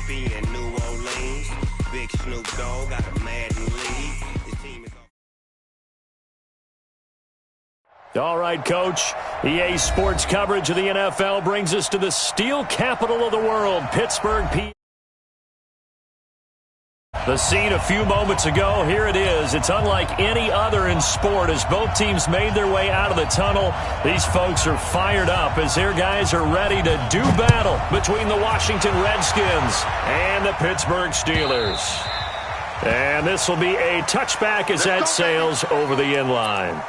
Mississippi and New Orleans. Big Snoop Dogg got a Madden lead. His team is... All right, Coach. EA Sports coverage of the NFL brings us to the steel capital of the world, Pittsburgh, PA. The scene a few moments ago, here it is. It's unlike any other in sport as both teams made their way out of the tunnel. These folks are fired up as their guys are ready to do battle between the Washington Redskins and the Pittsburgh Steelers. And this will be a touchback as that sails over the end line.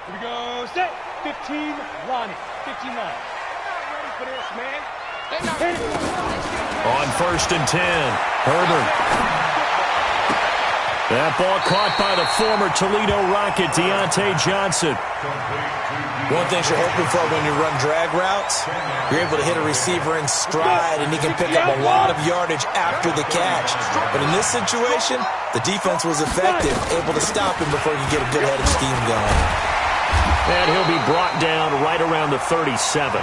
Here we go, set, 15 line. 15 line. Ready for this, man. On 1st and 10, Herbert. That ball caught by the former Toledo Rocket, Deontay Johnson. One thing you're hoping for when you run drag routes, you're able to hit a receiver in stride, and he can pick up a lot of yardage after the catch. But in this situation, the defense was effective, able to stop him before you get a good head of steam going. And he'll be brought down right around the 37.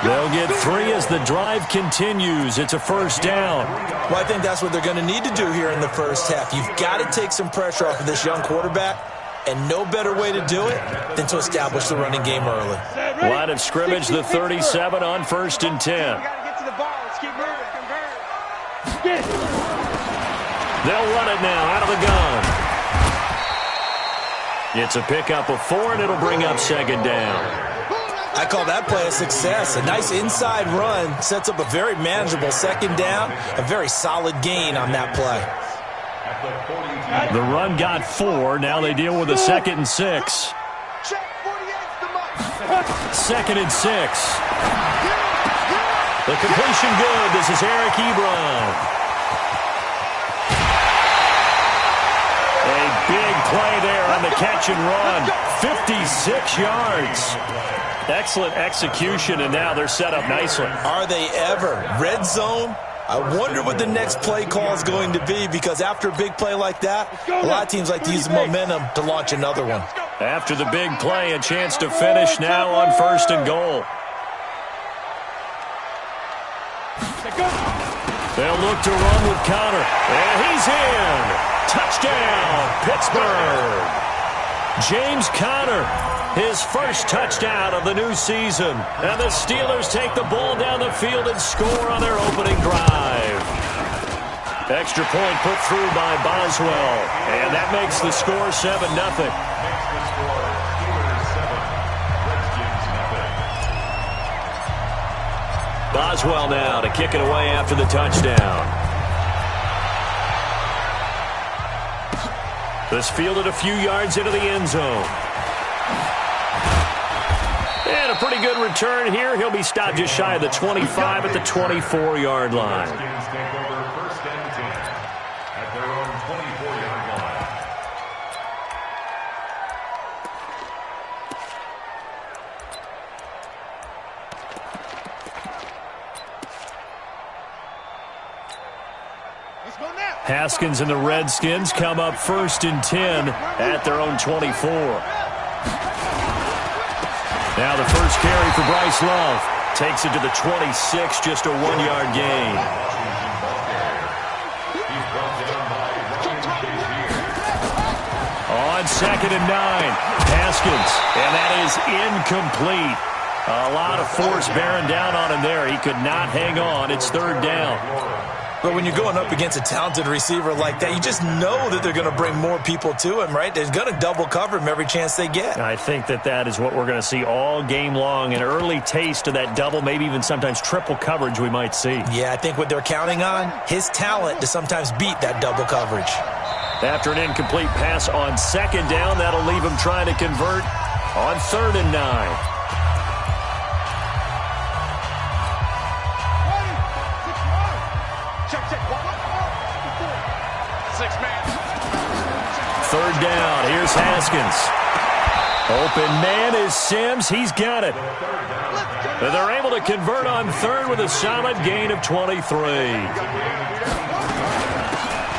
They'll get 3 as the drive continues. It's a first down. Well, I think that's what they're going to need to do here in the first half. You've got to take some pressure off of this young quarterback, and no better way to do it than to establish the running game early. Line of scrimmage, the 37 on 1st and 10. They'll run it now out of the gun. It's a pickup of 4, and it'll bring up 2nd down. I call that play a success. A nice inside run sets up a very manageable 2nd down, a very solid gain on that play. The run got 4. Now they deal with a 2nd and 6. 2nd and 6. The completion good. This is Eric Ebron. Big play there on the catch and run. 56 yards. Excellent execution, and now they're set up nicely. Are they ever? Red zone? I wonder what the next play call is going to be, because after a big play like that, a lot of teams like to use momentum to launch another one. After the big play, a chance to finish now on 1st and goal. They'll look to run with Connor, and he's in. Touchdown, Pittsburgh. James Conner, his first touchdown of the new season. And the Steelers take the ball down the field and score on their opening drive. Extra point put through by Boswell. And that makes the score 7-0. Boswell now to kick it away after the touchdown. This fielded a few yards into the end zone. And a pretty good return here. He'll be stopped just shy of the 25 at the 24-yard line. Haskins and the Redskins come up 1st and 10 at their own 24. Now the first carry for Bryce Love. Takes it to the 26, just a 1-yard gain. On 2nd and 9, Haskins, and that is incomplete. A lot of force bearing down on him there. He could not hang on. It's 3rd down. But when you're going up against a talented receiver like that, you just know that they're going to bring more people to him, right? They're going to double cover him every chance they get. I think that is what we're going to see all game long. An early taste of that double, maybe even sometimes triple coverage we might see. Yeah, I think what they're counting on, his talent to sometimes beat that double coverage. After an incomplete pass on 2nd down, that'll leave him trying to convert on 3rd and 9. Third down. Here's Haskins. Open man is Sims. He's got it. And they're able to convert on 3rd with a solid gain of 23.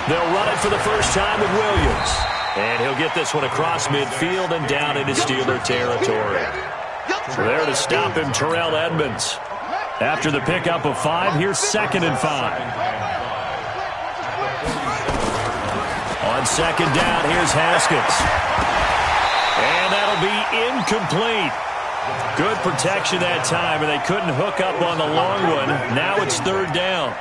They'll run it for the first time with Williams. And he'll get this one across midfield and down into Steeler territory. So there to stop him, Terrell Edmonds. After the pickup of 5, here's 2nd and 5. On 2nd down, here's Haskins. And that'll be incomplete. Good protection that time, and they couldn't hook up on the long one. Now it's 3rd down.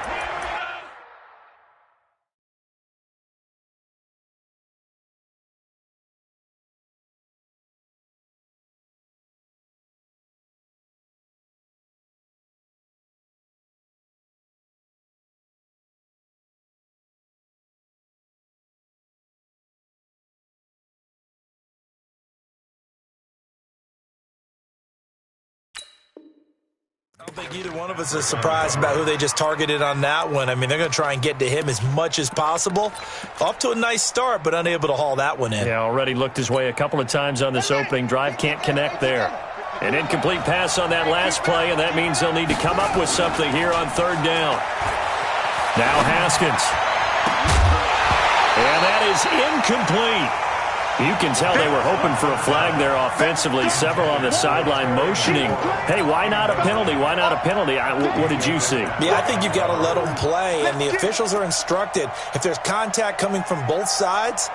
I don't think either one of us is surprised about who they just targeted on that one. I mean, they're going to try and get to him as much as possible. Off to a nice start, but unable to haul that one in. Yeah, already looked his way a couple of times on this opening drive. Can't connect there. An incomplete pass on that last play, and that means they'll need to come up with something here on 3rd down. Now Haskins. And that is incomplete. You can tell they were hoping for a flag there offensively. Several on the sideline motioning, hey, why not a penalty? Why not a penalty? What did you see? Yeah, I think you've got to let them play, and the officials are instructed. If there's contact coming from both sides,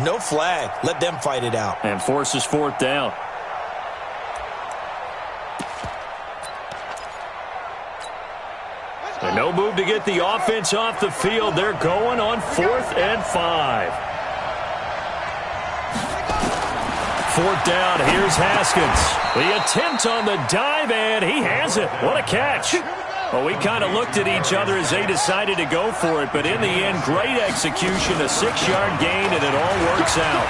no flag. Let them fight it out. And forces 4th down. And no move to get the offense off the field. They're going on 4th and 5. 4th down, here's Haskins. The attempt on the dive, and he has it. What a catch. Well, we kind of looked at each other as they decided to go for it, but in the end, great execution, a 6-yard gain, and it all works out.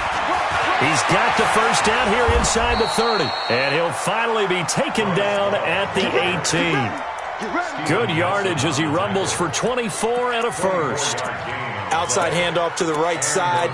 He's got the 1st down here inside the 30, and he'll finally be taken down at the 18. Good yardage as he rumbles for 24 and a 1st. Outside handoff to the right side.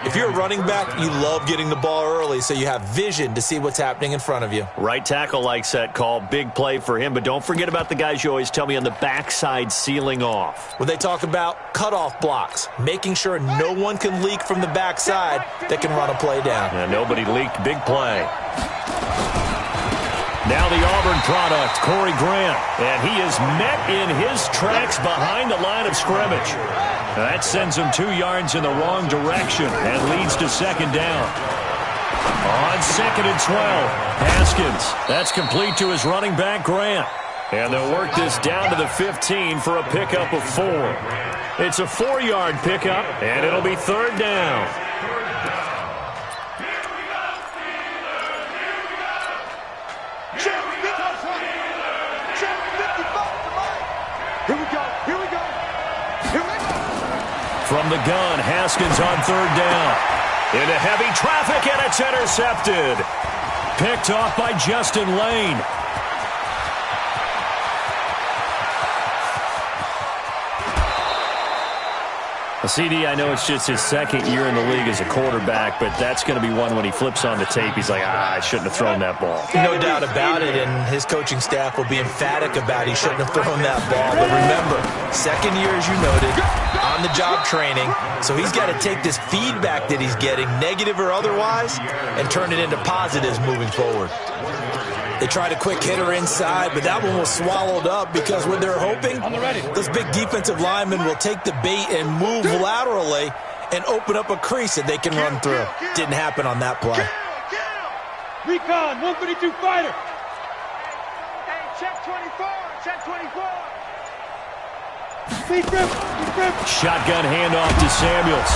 If you're a running back, you love getting the ball early so you have vision to see what's happening in front of you. Right tackle likes that call. Big play for him, but don't forget about the guys you always tell me on the backside sealing off. When they talk about cutoff blocks, making sure no one can leak from the backside that can run a play down. Yeah, nobody leaked. Big play. Now the Auburn product, Corey Grant, and he is met in his tracks behind the line of scrimmage. That sends him 2 yards in the wrong direction and leads to 2nd down. On 2nd and 12, Haskins. That's complete to his running back, Grant. And they'll work this down to the 15 for a pickup of 4. It's a 4-yard pickup, and it'll be 3rd down. From the gun, Haskins on 3rd down. Into heavy traffic, and it's intercepted. Picked off by Justin Lane. CD, I know it's just his 2nd year in the league as a quarterback, but that's going to be one when he flips on the tape. He's like, I shouldn't have thrown that ball. No doubt about it, and his coaching staff will be emphatic about he shouldn't have thrown that ball. But remember, 2nd year, as you noted, on-the-job training, so he's got to take this feedback that he's getting, negative or otherwise, and turn it into positives moving forward. They tried a quick hitter inside, but that one was swallowed up because what they're hoping, this big defensive lineman will take the bait and move laterally and open up a crease that they can run through. Didn't happen on that play. Recon, 132 fighter. Hey, check 24, check 24. Shotgun handoff to Samuels.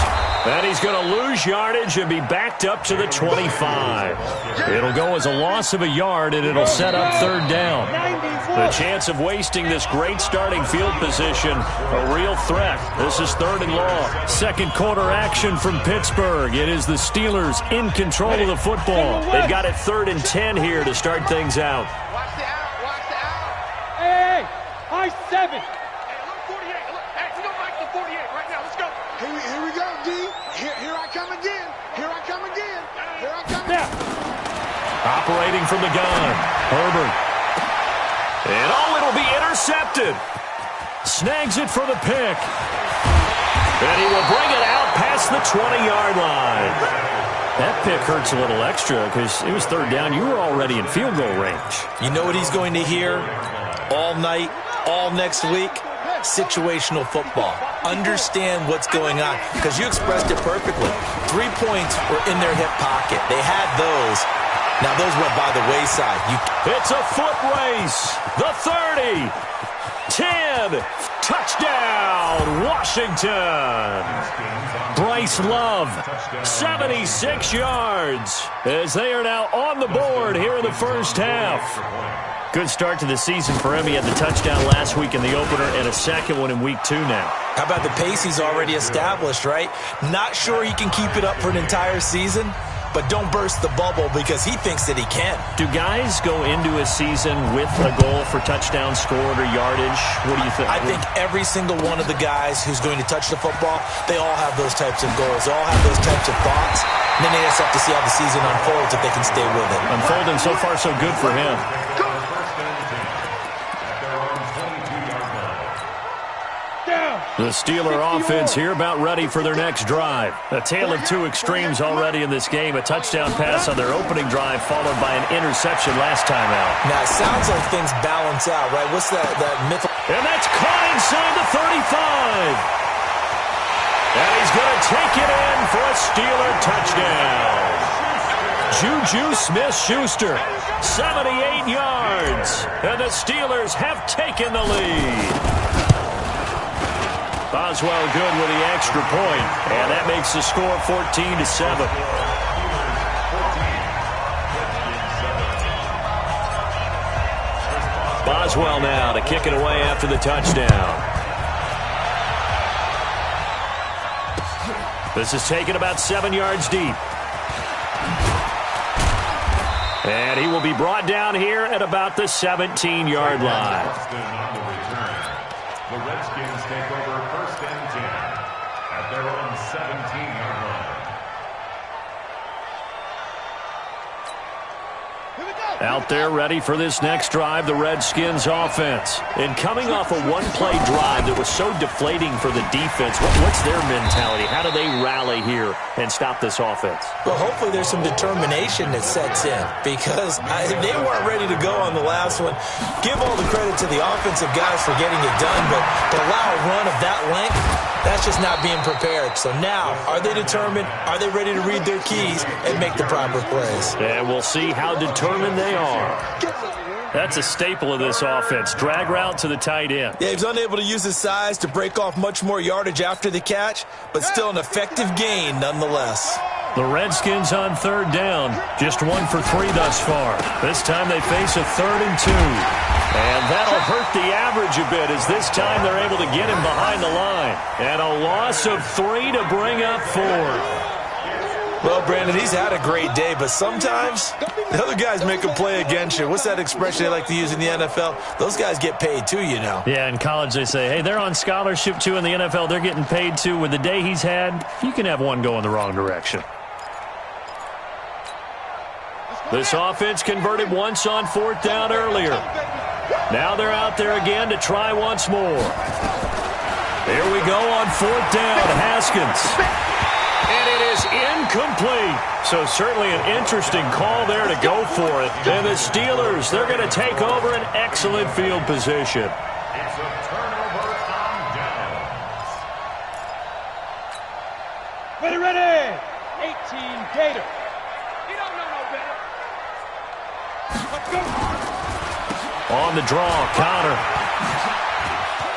And he's going to lose yardage and be backed up to the 25. It'll go as a loss of a yard, and it'll set up 3rd down. The chance of wasting this great starting field position, a real threat. This is 3rd and long. 2nd quarter action from Pittsburgh. It is the Steelers in control of the football. They've got it 3rd and 10 here to start things out. Watch the out, watch the out. Hey, high 7. Hey, look, 48. Look, hey, we don't like the 48 right now. Let's go. Here we go, D. Here I come again. Here I come again. Here I come again. Operating from the gun, Herbert. And it'll be intercepted. Snags it for the pick. And he will bring it out past the 20-yard line. That pick hurts a little extra because it was third down. You were already in field goal range. You know what he's going to hear all night, all next week? Situational football. Understand what's going on, because you expressed it perfectly. 3 points were in their hip pocket. They had those. Now those went by the wayside. It's a foot race. The 30. 10. Touchdown, Washington. Bryce Love, 76 yards, as they are now on the board here in the first half. Good start to the season for him. He had the touchdown last week in the opener and a second one in week 2 now. How about the pace he's already established, right? Not sure he can keep it up for an entire season, but don't burst the bubble because he thinks that he can. Do guys go into a season with a goal for touchdown scored or yardage? What do you think? I think every single one of the guys who's going to touch the football, they all have those types of goals. They all have those types of thoughts. And then they just have to see how the season unfolds if they can stay with it. Unfolding so far so good for him. The Steeler offense here about ready for their next drive. A tale of two extremes already in this game. A touchdown pass on their opening drive followed by an interception last time out. Now, it sounds like things balance out, right? What's that myth? And that's caught inside the 35. And he's going to take it in for a Steeler touchdown. Juju Smith-Schuster, 78 yards. And the Steelers have taken the lead. Boswell good with the extra point, and that makes the score 14-7. Boswell now to kick it away after the touchdown. This is taken about 7 yards deep. And he will be brought down here at about the 17-yard line. The Redskins take over 1st and 10 at their own 17-yard line. Out there ready for this next drive, the Redskins offense. And coming off a one-play drive that was so deflating for the defense, what's their mentality? How do they rally here and stop this offense? Well, hopefully there's some determination that sets in, because they weren't ready to go on the last one. Give all the credit to the offensive guys for getting it done, but to allow a run of that length, that's just not being prepared. So now, are they determined? Are they ready to read their keys and make the proper plays? And we'll see how determined they are. That's a staple of this offense. Drag route to the tight end. Yeah, he's unable to use his size to break off much more yardage after the catch, but still an effective gain nonetheless. The Redskins on 3rd down. Just 1 for 3 thus far. This time they face a 3rd and 2. And that'll hurt the average a bit as this time they're able to get him behind the line. And a loss of 3 to bring up 4. Well, Brandon, he's had a great day, but sometimes the other guys make a play against you. What's that expression they like to use in the NFL? Those guys get paid too, you know. Yeah, in college they say, hey, they're on scholarship too. In the NFL, they're getting paid too. With the day he's had, you can have one go in the wrong direction. This offense converted once on 4th down earlier. Now they're out there again to try once more. Here we go on 4th down, Haskins. And it is incomplete. So certainly an interesting call there to go for it. And the Steelers, they're going to take over an excellent field position. It's a turnover on downs. Ready. 18 Gator. You don't know no better. Let's go. On the draw, Connor.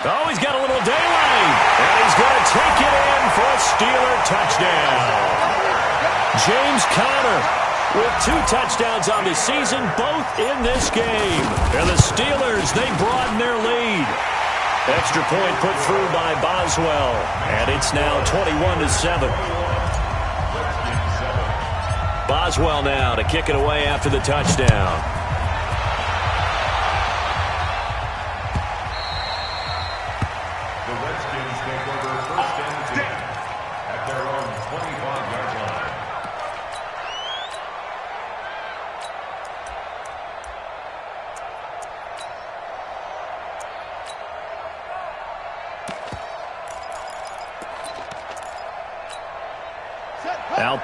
Oh, he's got a little daylight. And he's going to take it in for a Steeler touchdown. James Conner with 2 touchdowns on the season, both in this game. And the Steelers, they broaden their lead. Extra point put through by Boswell. And it's now 21-7. Boswell now to kick it away after the touchdown.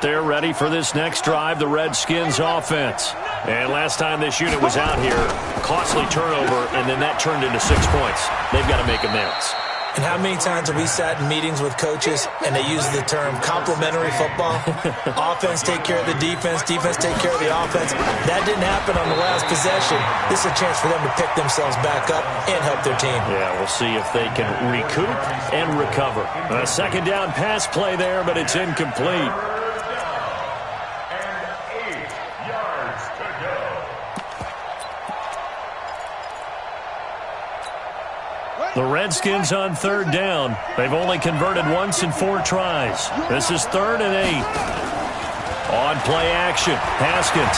there ready for this next drive, the Redskins offense. And last time this unit was out here, costly turnover, and then that turned into 6 points. They've got to make amends. And how many times have we sat in meetings with coaches and they use the term complementary football? Offense take care of the defense, defense take care of the offense. That didn't happen on the last possession. This is a chance for them to pick themselves back up and help their team. Yeah, we'll see if they can recoup and recover. A second down pass play there, but it's incomplete. The Redskins on third down. They've only converted once in 4 tries. This is 3rd and 8. On play action, Haskins.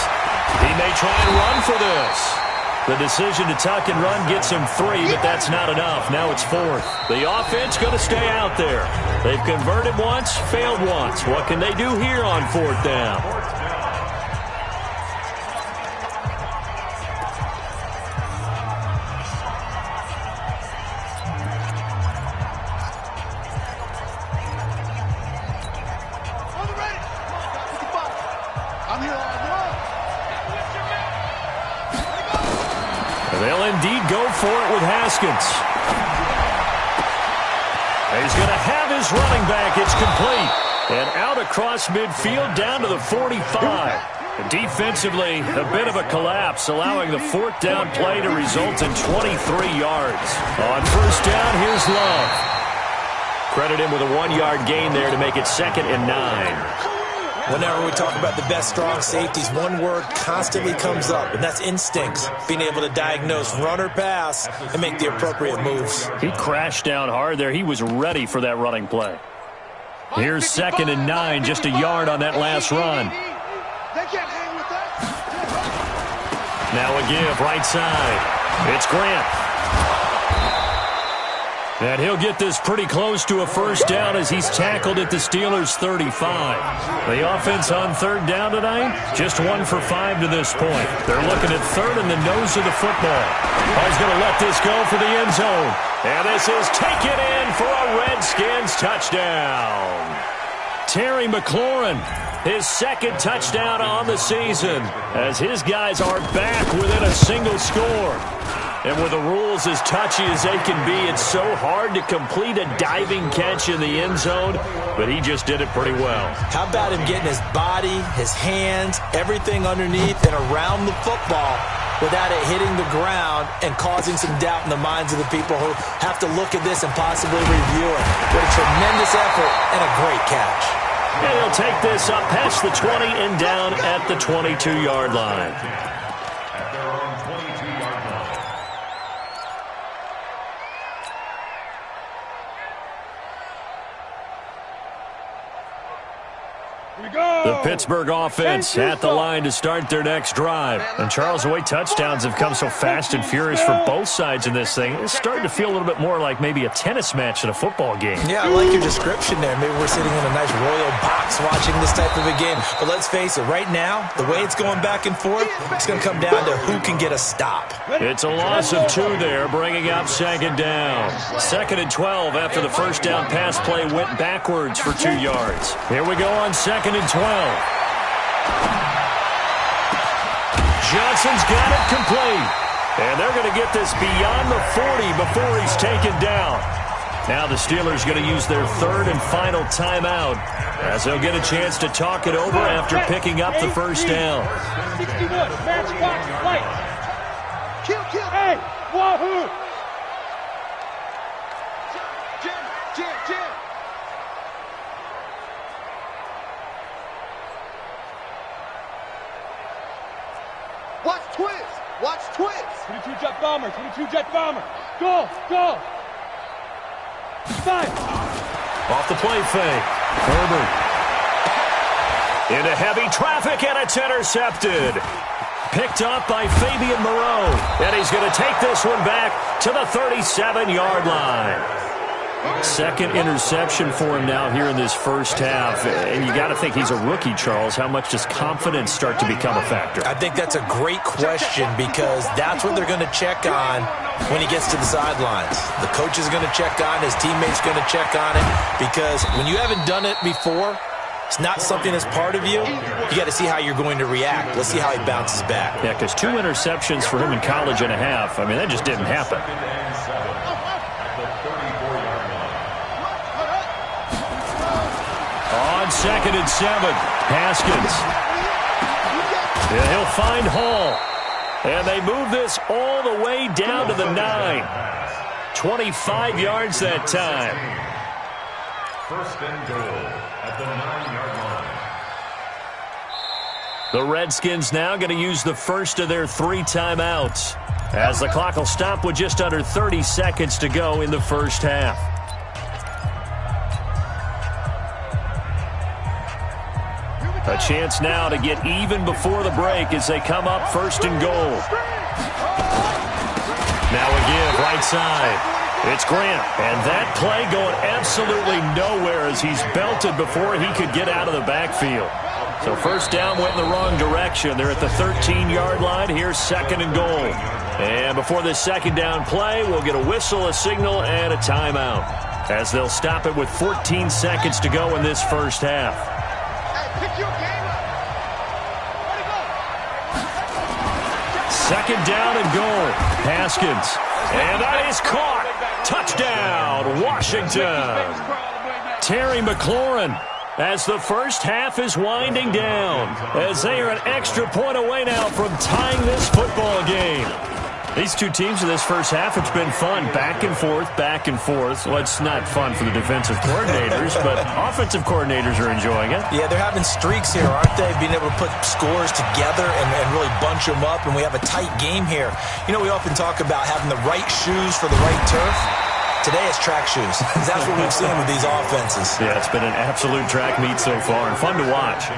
He may try and run for this. The decision to tuck and run gets him 3, but that's not enough. Now it's 4th. The offense going to stay out there. They've converted once, failed once. What can they do here on 4th down? They'll indeed go for it with Haskins. He's going to have his running back. It's complete. And out across midfield down to the 45. Defensively, a bit of a collapse, allowing the 4th down play to result in 23 yards. On 1st down, here's Love. Credit him with a 1-yard gain there to make it 2nd and 9. Whenever we talk about the best strong safeties, one word constantly comes up, and that's instincts. Being able to diagnose run or pass and make the appropriate moves. He crashed down hard there. He was ready for that running play. Here's 2nd and 9, just a yard on that last run. Now a give, right side. It's Grant. And he'll get this pretty close to a 1st down as he's tackled at the Steelers' 35. The offense on 3rd down tonight, just 1 for 5 to this point. They're looking at 3rd in the nose of the football. He's going to let this go for the end zone. And this is taken in for a Redskins touchdown. Terry McLaurin, his 2nd touchdown on the season, as his guys are back within a single score. And with the rules as touchy as they can be, it's so hard to complete a diving catch in the end zone, but he just did it pretty well. How about him getting his body, his hands, everything underneath and around the football without it hitting the ground and causing some doubt in the minds of the people who have to look at this and possibly review it. What a tremendous effort and a great catch. And he'll take this up past the 20 and down at the 22-yard line. The Pittsburgh offense at the line to start their next drive. And Charles, the way touchdowns have come so fast and furious for both sides in this thing, it's starting to feel a little bit more like maybe a tennis match than a football game. Yeah, I like your description there. Maybe we're sitting in a nice royal box watching this type of a game. But let's face it, right now, the way it's going back and forth, it's going to come down to who can get a stop. It's a loss of 2 there, bringing up 2nd down. 2nd and 12 after the 1st down pass play went backwards for 2 yards. Here we go on 2nd and 12. Johnson's got it complete. And they're going to get this beyond the 40 before he's taken down. Now the Steelers going to use their 3rd and final timeout as they'll get a chance to talk it over after picking up the 1st down. 61, matchbox, light. Kill. Hey, wahoo! Jim. Watch twist. 22 jet bomber. Go. 5. Off the play fake. Herbert. Into heavy traffic, and it's intercepted. Picked up by Fabian Moreau. And he's going to take this one back to the 37-yard line. 2nd interception for him now here in this 1st half. And you got to think he's a rookie, Charles. How much does confidence start to become a factor? I think that's a great question because that's what they're going to check on when he gets to the sidelines. The coach is going to check on, his teammates going to check on it, because when you haven't done it before, It's not something that's part of you. You got to see how you're going to react. Let's see how he bounces back. Yeah, because 2 interceptions for him in college and a half. I mean, that just didn't happen. On 2nd and 7, Haskins. And he'll find Hall. And they move this all the way down to the 9. 25 yards that time. 1st and goal at the 9-yard line. The Redskins now going to use the first of their 3 timeouts, as the clock will stop with just under 30 seconds to go in the first half. A chance now to get even before the break as they come up 1st and goal. Now a give right side. It's Grant, and that play going absolutely nowhere as he's belted before he could get out of the backfield. So 1st down went in the wrong direction. They're at the 13-yard line. Here's 2nd and goal. And before this 2nd down play, we'll get a whistle, a signal, and a timeout, as they'll stop it with 14 seconds to go in this first half. Pick your game up. Way to go. 2nd down and goal. Haskins. And that is caught. Touchdown, Washington. Terry McLaurin, as the first half is winding down, as they are an extra point away now from tying this football game. These 2 teams in this first half, it's been fun. Back and forth, back and forth. Well, it's not fun for the defensive coordinators, but offensive coordinators are enjoying it. Yeah, they're having streaks here, aren't they? Being able to put scores together and really bunch them up, and we have a tight game here. You know, we often talk about having the right shoes for the right turf. Today it's track shoes. That's what we've seen with these offenses. Yeah, it's been an absolute track meet so far, and fun to watch.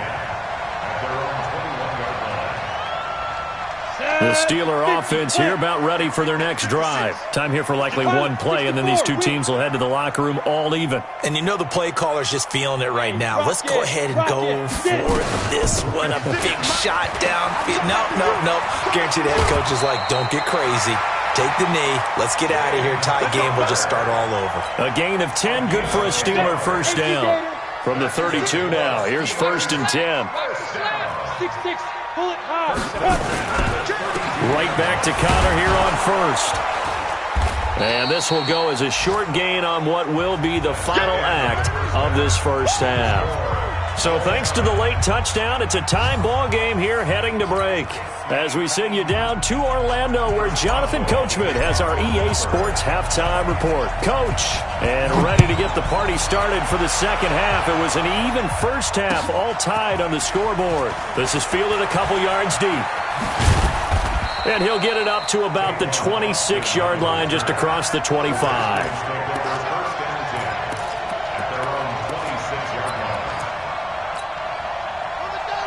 The Steeler offense here about ready for their next drive. Time here for likely 1 play, and then these 2 teams will head to the locker room all even. And you know the play caller's just feeling it right now. Let's go ahead and go for this one. A big shot downfield. Nope. Guaranteed the head coach is like, don't get crazy. Take the knee. Let's get out of here. Tie game. We'll just start all over. A gain of 10, good for a Steeler 1st down. From the 32 now, here's 1st and 10. 6-6, pull it high. Right back to Connor here on 1st. And this will go as a short gain on what will be the final act of this first half. So thanks to the late touchdown, it's a time ball game here heading to break. As we send you down to Orlando, where Jonathan Coachman has our EA Sports halftime report. Coach, and ready to get the party started for the 2nd half. It was an even first half, all tied on the scoreboard. This is fielded a couple yards deep. And he'll get it up to about the 26-yard line, just across the 25.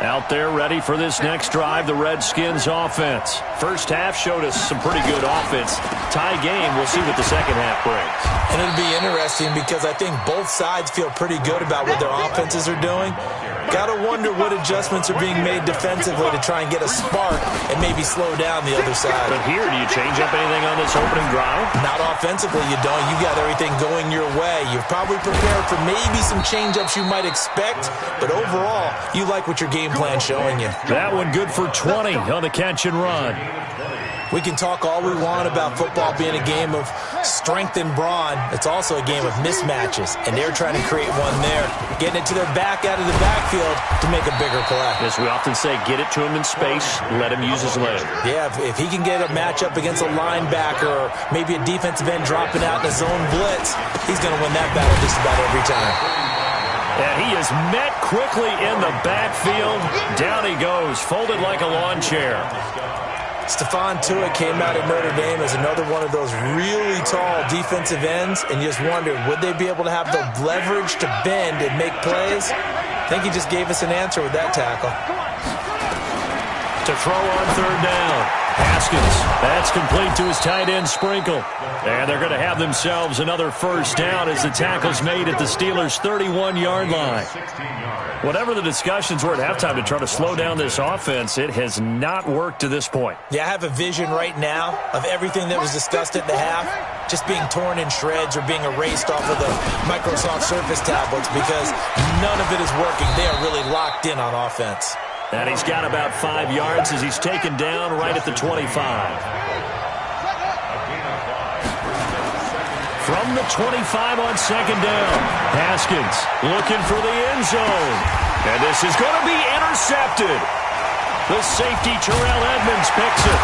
Out there ready for this next drive, the Redskins offense. First half showed us some pretty good offense. Tie game, we'll see what the 2nd half brings. And it'll be interesting because I think both sides feel pretty good about what their offenses are doing. Got to wonder what adjustments are being made defensively to try and get a spark and maybe slow down the other side. But here, do you change up anything on this opening drive? Not offensively, you don't. You got everything going your way. You've probably prepared for maybe some change-ups you might expect, but overall, you like what your game plan's showing you. That one good for 20 on the catch and run. We can talk all we want about football being a game of strength and brawn. It's also a game of mismatches, and they're trying to create one there, getting it to their back out of the backfield to make a bigger play. As we often say, get it to him in space, let him use his leg. Yeah, if he can get a matchup against a linebacker or maybe a defensive end dropping out in a zone blitz, he's going to win that battle just about every time. And he is met quickly in the backfield. Down he goes, folded like a lawn chair. Stephon Tuitt came out of Notre Dame as another one of those really tall defensive ends, and you just wondered, would they be able to have the leverage to bend and make plays? I think he just gave us an answer with that tackle. To throw on 3rd down. Haskins, that's complete to his tight end Sprinkle. And they're going to have themselves another first down as the tackle's made at the Steelers' 31-yard line. Whatever the discussions were at halftime to try to slow down this offense, it has not worked to this point. Yeah, I have a vision right now of everything that was discussed at the half just being torn in shreds or being erased off of the Microsoft Surface tablets, because none of it is working. They are really locked in on offense. And he's got about 5 yards as he's taken down right at the 25. From the 25 on second down, Haskins looking for the end zone. And this is going to be intercepted. The safety, Terrell Edmonds, picks it.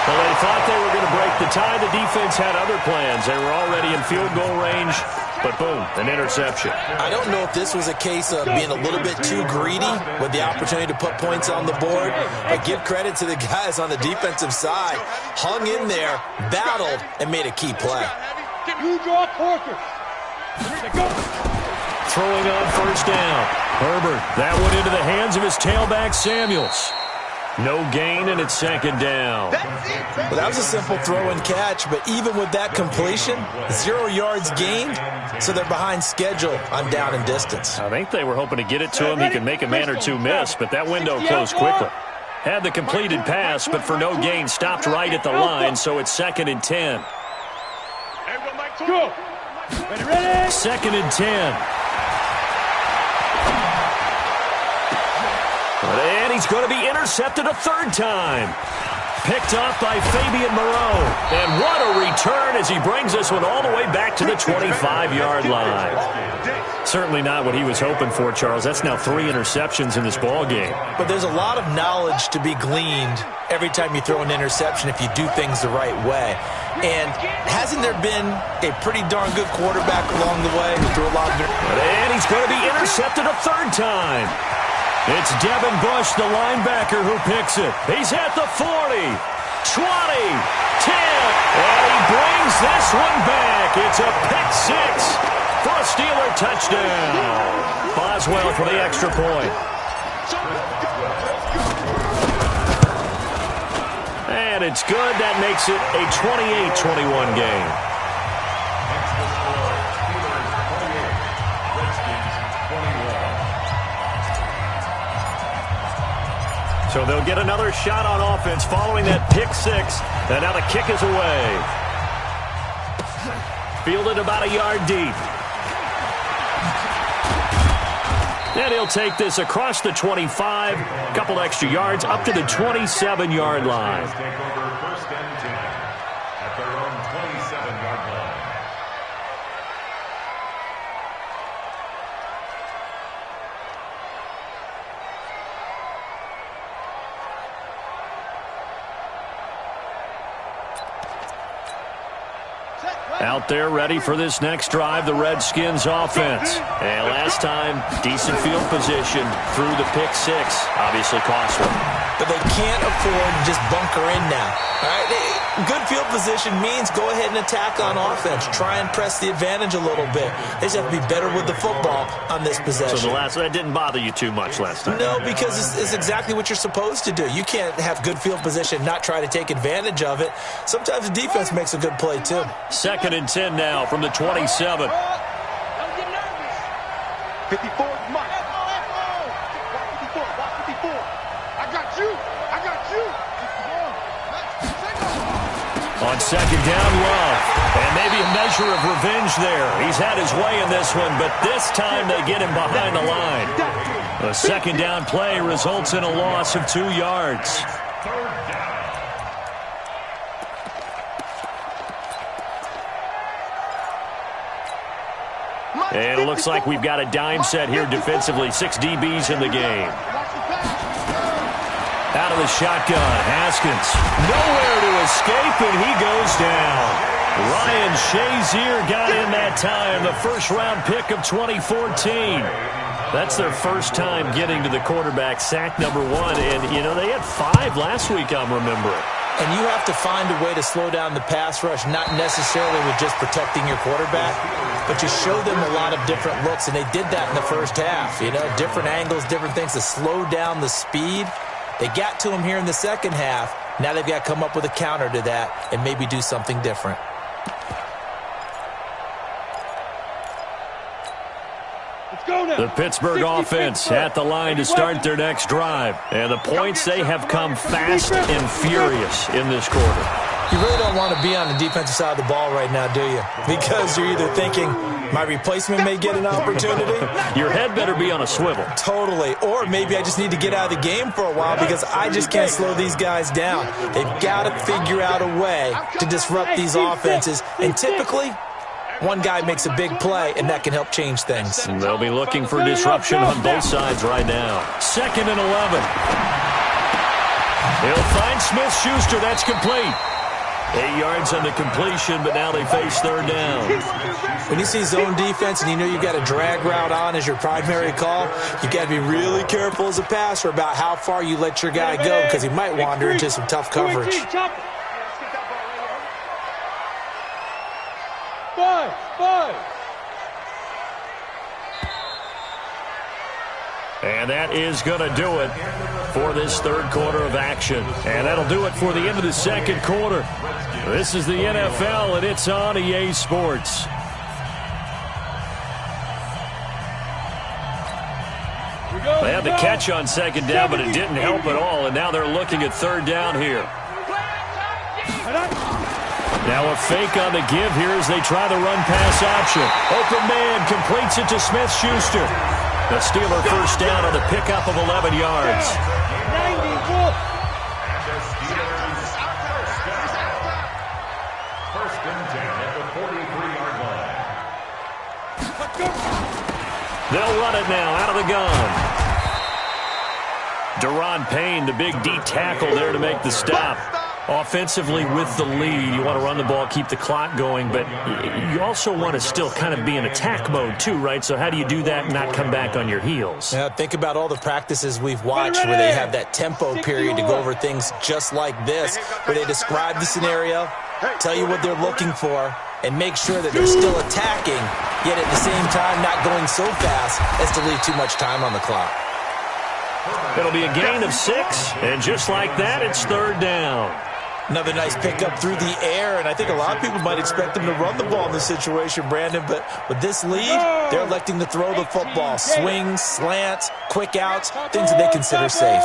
Well, they thought they were going to break the tie. The defense had other plans. They were already in field goal range, but boom, an interception. I don't know if this was a case of being a little bit too greedy with the opportunity to put points on the board, but give credit to the guys on the defensive side. Hung in there, battled, and made a key play. You draw Corker. Throwing on first down. Herbert, that one into the hands of his tailback, Samuels. No gain, and it's second down. Well, that was a simple throw and catch, but even with that completion, 0 yards gained, so they're behind schedule on down and distance. I think they were hoping to get it to him. He could make a man or two miss, but that window closed quickly. Had the completed pass, but for no gain, stopped right at the line, so it's 2nd and 10. Go. Ready? 2nd and 10. And he's going to be intercepted a third time. Picked off by Fabian Moreau. And what a return as he brings this one all the way back to the 25-yard line. Certainly not what he was hoping for, Charles. That's now 3 interceptions in this ball game. But there's a lot of knowledge to be gleaned every time you throw an interception if you do things the right way. And hasn't there been a pretty darn good quarterback along the way who threw a lot of... And he's going to be intercepted a third time. It's Devin Bush, the linebacker, who picks it. He's at the 40, 20, 10, and he brings this one back. It's a pick 6 for a Steeler touchdown. Boswell for the extra point. And it's good. That makes it a 28-21 game. So they'll get another shot on offense following that pick 6. And now the kick is away. Fielded about a yard deep. And he'll take this across the 25. A couple extra yards up to the 27-yard line. Take over 1st and 10 at their own 27-yard line. Out there ready for this next drive, the Redskins offense. And last time, decent field position through the pick 6. Obviously costly. But they can't afford to just bunker in now. All right, good field position means go ahead and attack on offense. Try and press the advantage a little bit. They just have to be better with the football on this possession. So that didn't bother you too much last time? No, because it's exactly what you're supposed to do. You can't have good field position, not try to take advantage of it. Sometimes the defense makes a good play, too. 2nd and 10 now from the 27. 54, Mike. 54, 54. I got you. On 2nd down, Love. And maybe a measure of revenge there. He's had his way in this one, but this time they get him behind the line. A 2nd down play results in a loss of 2 yards. And it looks like we've got a dime set here defensively. 6 DBs in the game. Out of the shotgun, Haskins. Nowhere to escape, and he goes down. Ryan Shazier got in that time, the first-round pick of 2014. That's their first time getting to the quarterback, sack number 1. And, you know, they had 5 last week, I'm remembering. And you have to find a way to slow down the pass rush, not necessarily with just protecting your quarterback, but you show them a lot of different looks, and they did that in the first half. You know, different angles, different things to slow down the speed. They got to him here in the second half. Now they've got to come up with a counter to that and maybe do something different. The Pittsburgh offense at the line to start their next drive. And the points, they have come fast and furious in this quarter. You really don't want to be on the defensive side of the ball right now, do you? Because you're either thinking, my replacement may get an opportunity. Your head better be on a swivel. Totally. Or maybe I just need to get out of the game for a while because I just can't slow these guys down. They've got to figure out a way to disrupt these offenses. And typically, one guy makes a big play, and that can help change things. And they'll be looking for disruption on both sides right now. 2nd and 11. He'll find Smith-Schuster. That's complete. 8 yards on the completion, but now they face 3rd down. When you see zone defense and you know you've got a drag route on as your primary call, you've got to be really careful as a passer about how far you let your guy go because he might wander into some tough coverage. 5. And that is going to do it for this 3rd quarter of action. And that'll do it for the end of the 2nd quarter. This is the NFL, and it's on EA Sports. They had the catch on 2nd down, but it didn't help at all. And now they're looking at 3rd down here. Now a fake on the give here as they try the run-pass option. Open man completes it to Smith-Schuster. The Steeler 1st down on the pickup of 11 yards. 94. First and 10 at the 43-yard line. They'll run it now out of the gun. Deron Payne, the big D tackle there to make the stop. Offensively with the lead, you want to run the ball, keep the clock going, but you also want to still kind of be in attack mode too, right? So how do you do that and not come back on your heels? Yeah, think about all the practices we've watched where they have that tempo period to go over things just like this, where they describe the scenario, tell you what they're looking for, and make sure that they're still attacking, yet at the same time not going so fast as to leave too much time on the clock. It'll be a gain of 6, and just like that, it's 3rd down. Another nice pickup through the air, and I think a lot of people might expect them to run the ball in this situation, Brandon, but with this lead, they're electing to throw the football. Swings, slants, quick outs, things that they consider safe.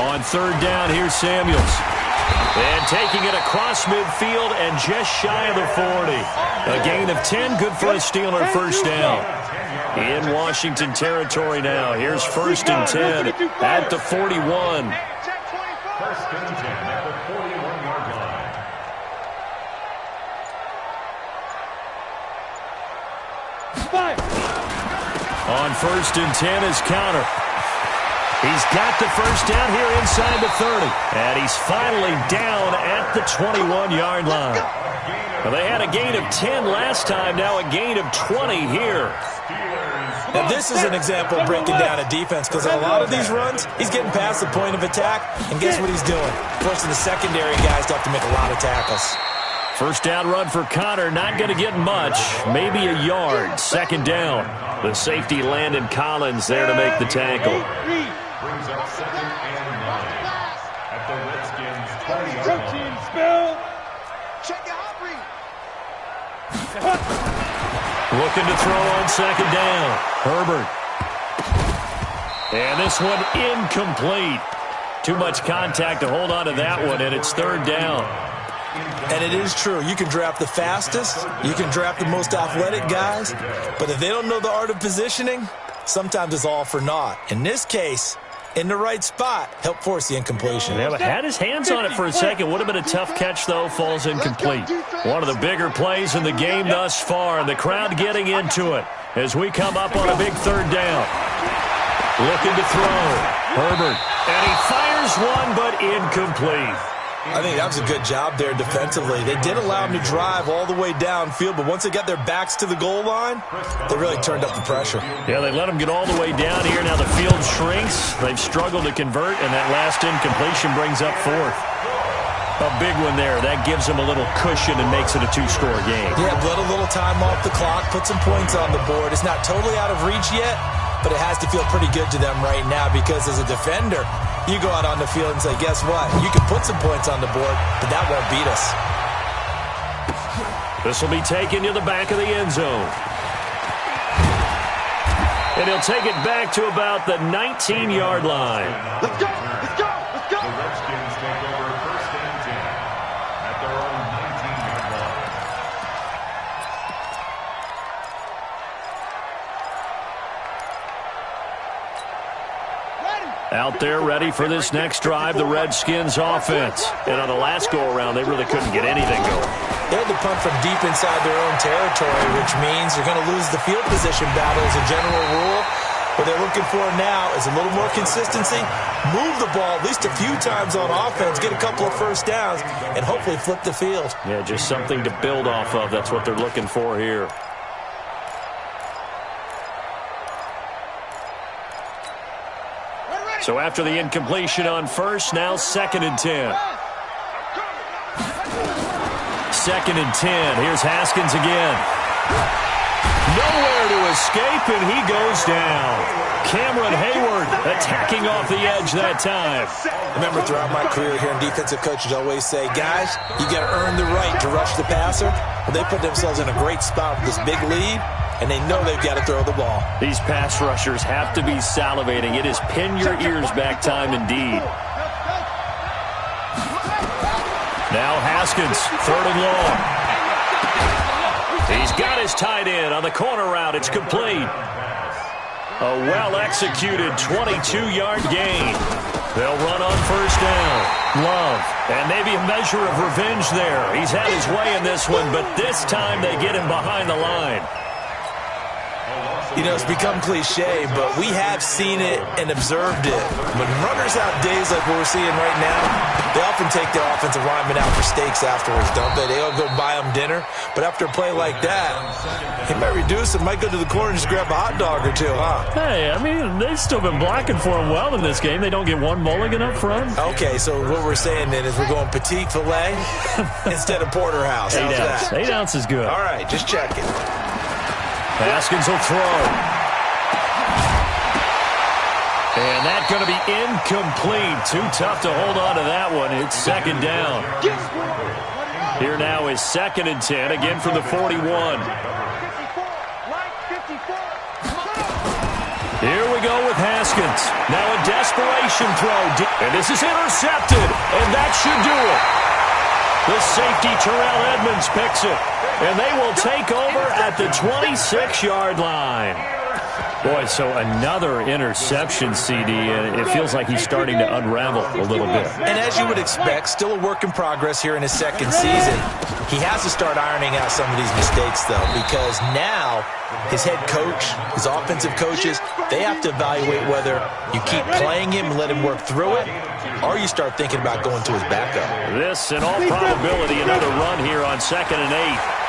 On 3rd down, here's Samuels. And taking it across midfield and just shy of the 40. A gain of 10, good for a Steeler 1st down. In Washington territory now. Here's 1st and 10 at the 41. 1st and 10 at the 41-yard line. On 1st and 10 is Counter. He's got the 1st down here inside the 30. And he's finally down at the 21-yard line. Well, they had a gain of 10 last time, now a gain of 20 here. Now, this is an example of breaking down a defense because a lot of these runs, he's getting past the point of attack, and guess what he's doing? Forcing the secondary guys to have to make a lot of tackles. 1st down run for Connor, not going to get much, maybe a yard. 2nd down. The safety Landon Collins there to make the tackle. Brings up 2nd and 9 at the Redskins 20-yard line. Check it out, Reed. Looking to throw on 2nd down. Herbert. And this one incomplete. Too much contact to hold on to that one, and it's 3rd down. And it is true. You can draft the fastest. You can draft the most athletic guys. But if they don't know the art of positioning, sometimes it's all for naught. In this case, in the right spot, help force the incompletion. Yeah, but had his hands on it for a second. Would have been a tough catch, though. Falls incomplete. One of the bigger plays in the game thus far, and the crowd getting into it as we come up on a big 3rd down. Looking to throw. Herbert. And he fires one, but incomplete. I think that was a good job there defensively. They did allow him to drive all the way downfield, but once they got their backs to the goal line, they really turned up the pressure. Yeah, they let him get all the way down here. Now the field shrinks. They've struggled to convert, and that last incompletion brings up 4th. A big one there. That gives them a little cushion and makes it a 2-score game. Yeah, let a little time off the clock, put some points on the board. It's not totally out of reach yet, but it has to feel pretty good to them right now because as a defender, you go out on the field and say, guess what? You can put some points on the board, but that won't beat us. This will be taken to the back of the end zone. and he'll take it back to about the 19-yard line. Let's go! Let's go! Let's go! The Redskins take over first and 10 at their own 19-yard line. Out there ready for this next drive, the Redskins offense. And on the last go-around, they really couldn't get anything going. They had to punt from deep inside their own territory, which means they're going to lose the field position battle as a general rule. What they're looking for now is a little more consistency, move the ball at least a few times on offense, get a couple of first downs, and hopefully flip the field. Yeah, just something to build off of. That's what they're looking for here. So after the incompletion on first, now 2nd and 10. 2nd and 10. Here's Haskins again. Nowhere to escape, and he goes down. Cameron Hayward attacking off the edge that time. Remember, throughout my career here in defensive coaches always say, guys, you got to earn the right to rush the passer. Well, they put themselves in a great spot with this big lead, and they know they've got to throw the ball. These pass rushers have to be salivating. It is pin your ears back time indeed. Now Haskins, 3rd and long. He's got his tight end on the corner route. It's complete. A well-executed 22-yard gain. They'll run on first down. Love. And maybe a measure of revenge there. He's had his way in this one, but this time they get him behind the line. You know, it's become cliche, but we have seen it and observed it. When runners have days like what we're seeing right now, they often take their offensive linemen out for steaks afterwards, don't they? They'll go buy them dinner. But after a play like that, he might reduce it, might go to the corner and just grab a hot dog or two, huh? Hey, I mean, they've still been blocking for him well in this game. They don't get one mulligan up front. Okay, so what we're saying then is we're going petite filet instead of porterhouse. How's that? 8 ounces is good. All right, just checking. Haskins will throw. And that's going to be incomplete. Too tough to hold on to that one. It's 2nd down. Here now is 2nd and 10, again from the 41. Here we go with Haskins. Now a desperation throw. And this is intercepted. And that should do it. The safety, Terrell Edmonds, picks it. And they will take over at the 26-yard line. Boy, so another interception, CD, and it feels like he's starting to unravel a little bit. And as you would expect, still a work in progress here in his 2nd season. He has to start ironing out some of these mistakes, though, because now his head coach, his offensive coaches, they have to evaluate whether you keep playing him and let him work through it, or you start thinking about going to his backup. This, in all probability, another run here on 2nd and 8.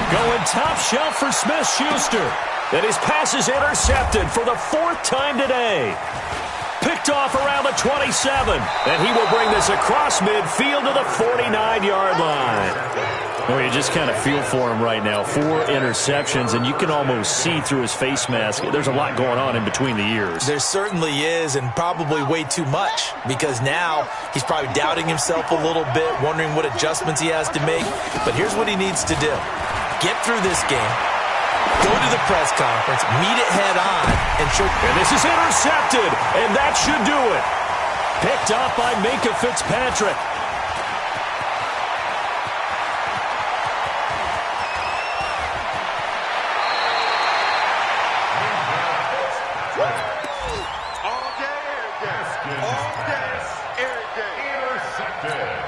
Going top shelf for Smith-Schuster. And his pass is intercepted for the 4th time today. Picked off around the 27. And he will bring this across midfield to the 49-yard line. Well, you just kind of feel for him right now. 4 interceptions, and you can almost see through his face mask. There's a lot going on in between the ears. There certainly is, and probably way too much, because now he's probably doubting himself a little bit, wondering what adjustments he has to make. But here's what he needs to do. Get through this game. Go to the press conference, meet it head on, and show. And this is intercepted, and that should do it. Picked off by Minkah Fitzpatrick. All day, every day. Intercepted.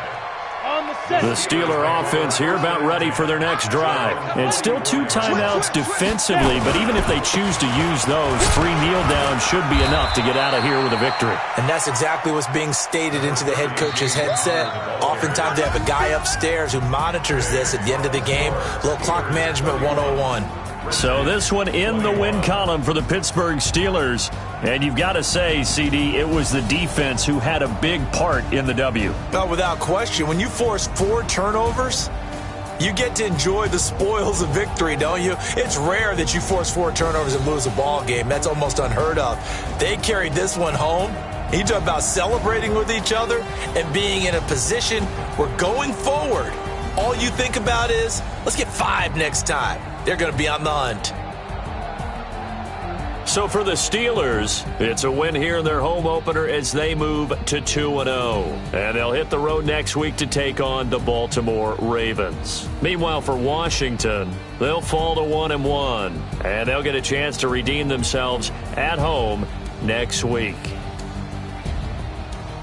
The Steeler offense here about ready for their next drive. And still 2 timeouts defensively, but even if they choose to use those, 3 kneel downs should be enough to get out of here with a victory. And that's exactly what's being stated into the head coach's headset. Oftentimes they have a guy upstairs who monitors this at the end of the game. A little clock management 101. So this one in the win column for the Pittsburgh Steelers. And you've got to say, CD, it was the defense who had a big part in the W. No, without question. When you force 4 turnovers, you get to enjoy the spoils of victory, don't you? It's rare that you force 4 turnovers and lose a ball game. That's almost unheard of. They carried this one home. You talk about celebrating with each other and being in a position where going forward, all you think about is, let's get 5 next time. They're going to be on the hunt. So for the Steelers, it's a win here in their home opener as they move to 2-0. And they'll hit the road next week to take on the Baltimore Ravens. Meanwhile, for Washington, they'll fall to 1-1. And they'll get a chance to redeem themselves at home next week.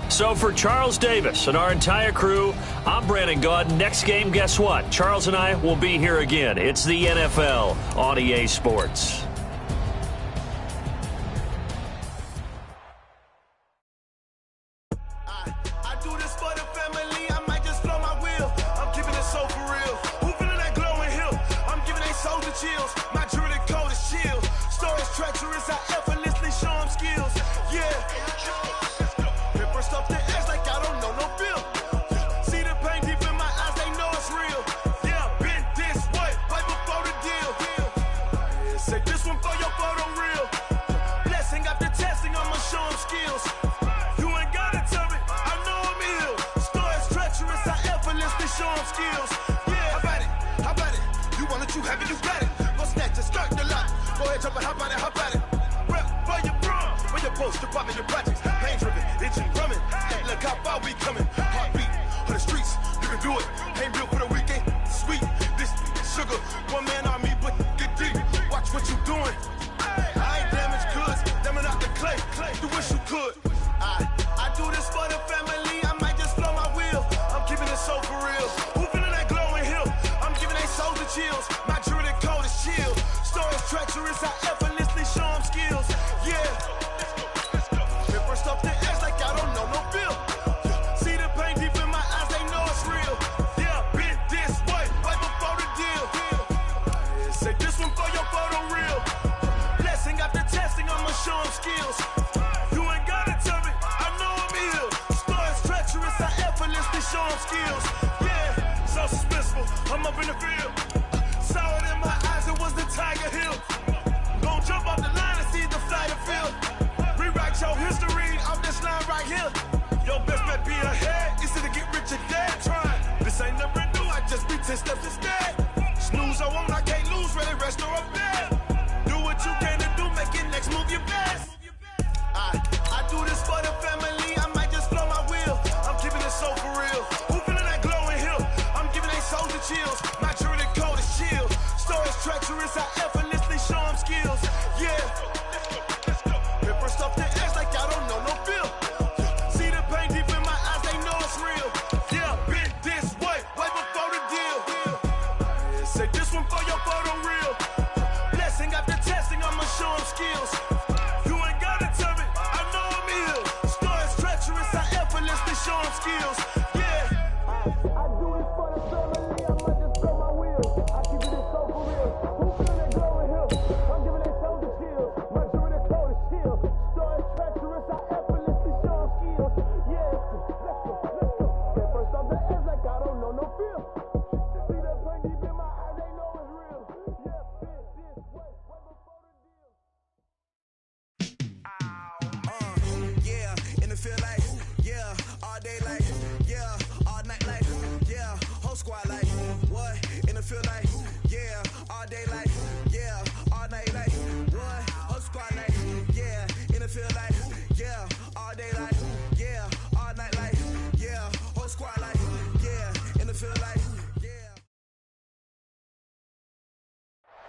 So for Charles Davis and our entire crew, I'm Brandon Gaud. Next game, guess what? Charles and I will be here again. It's the NFL on EA Sports.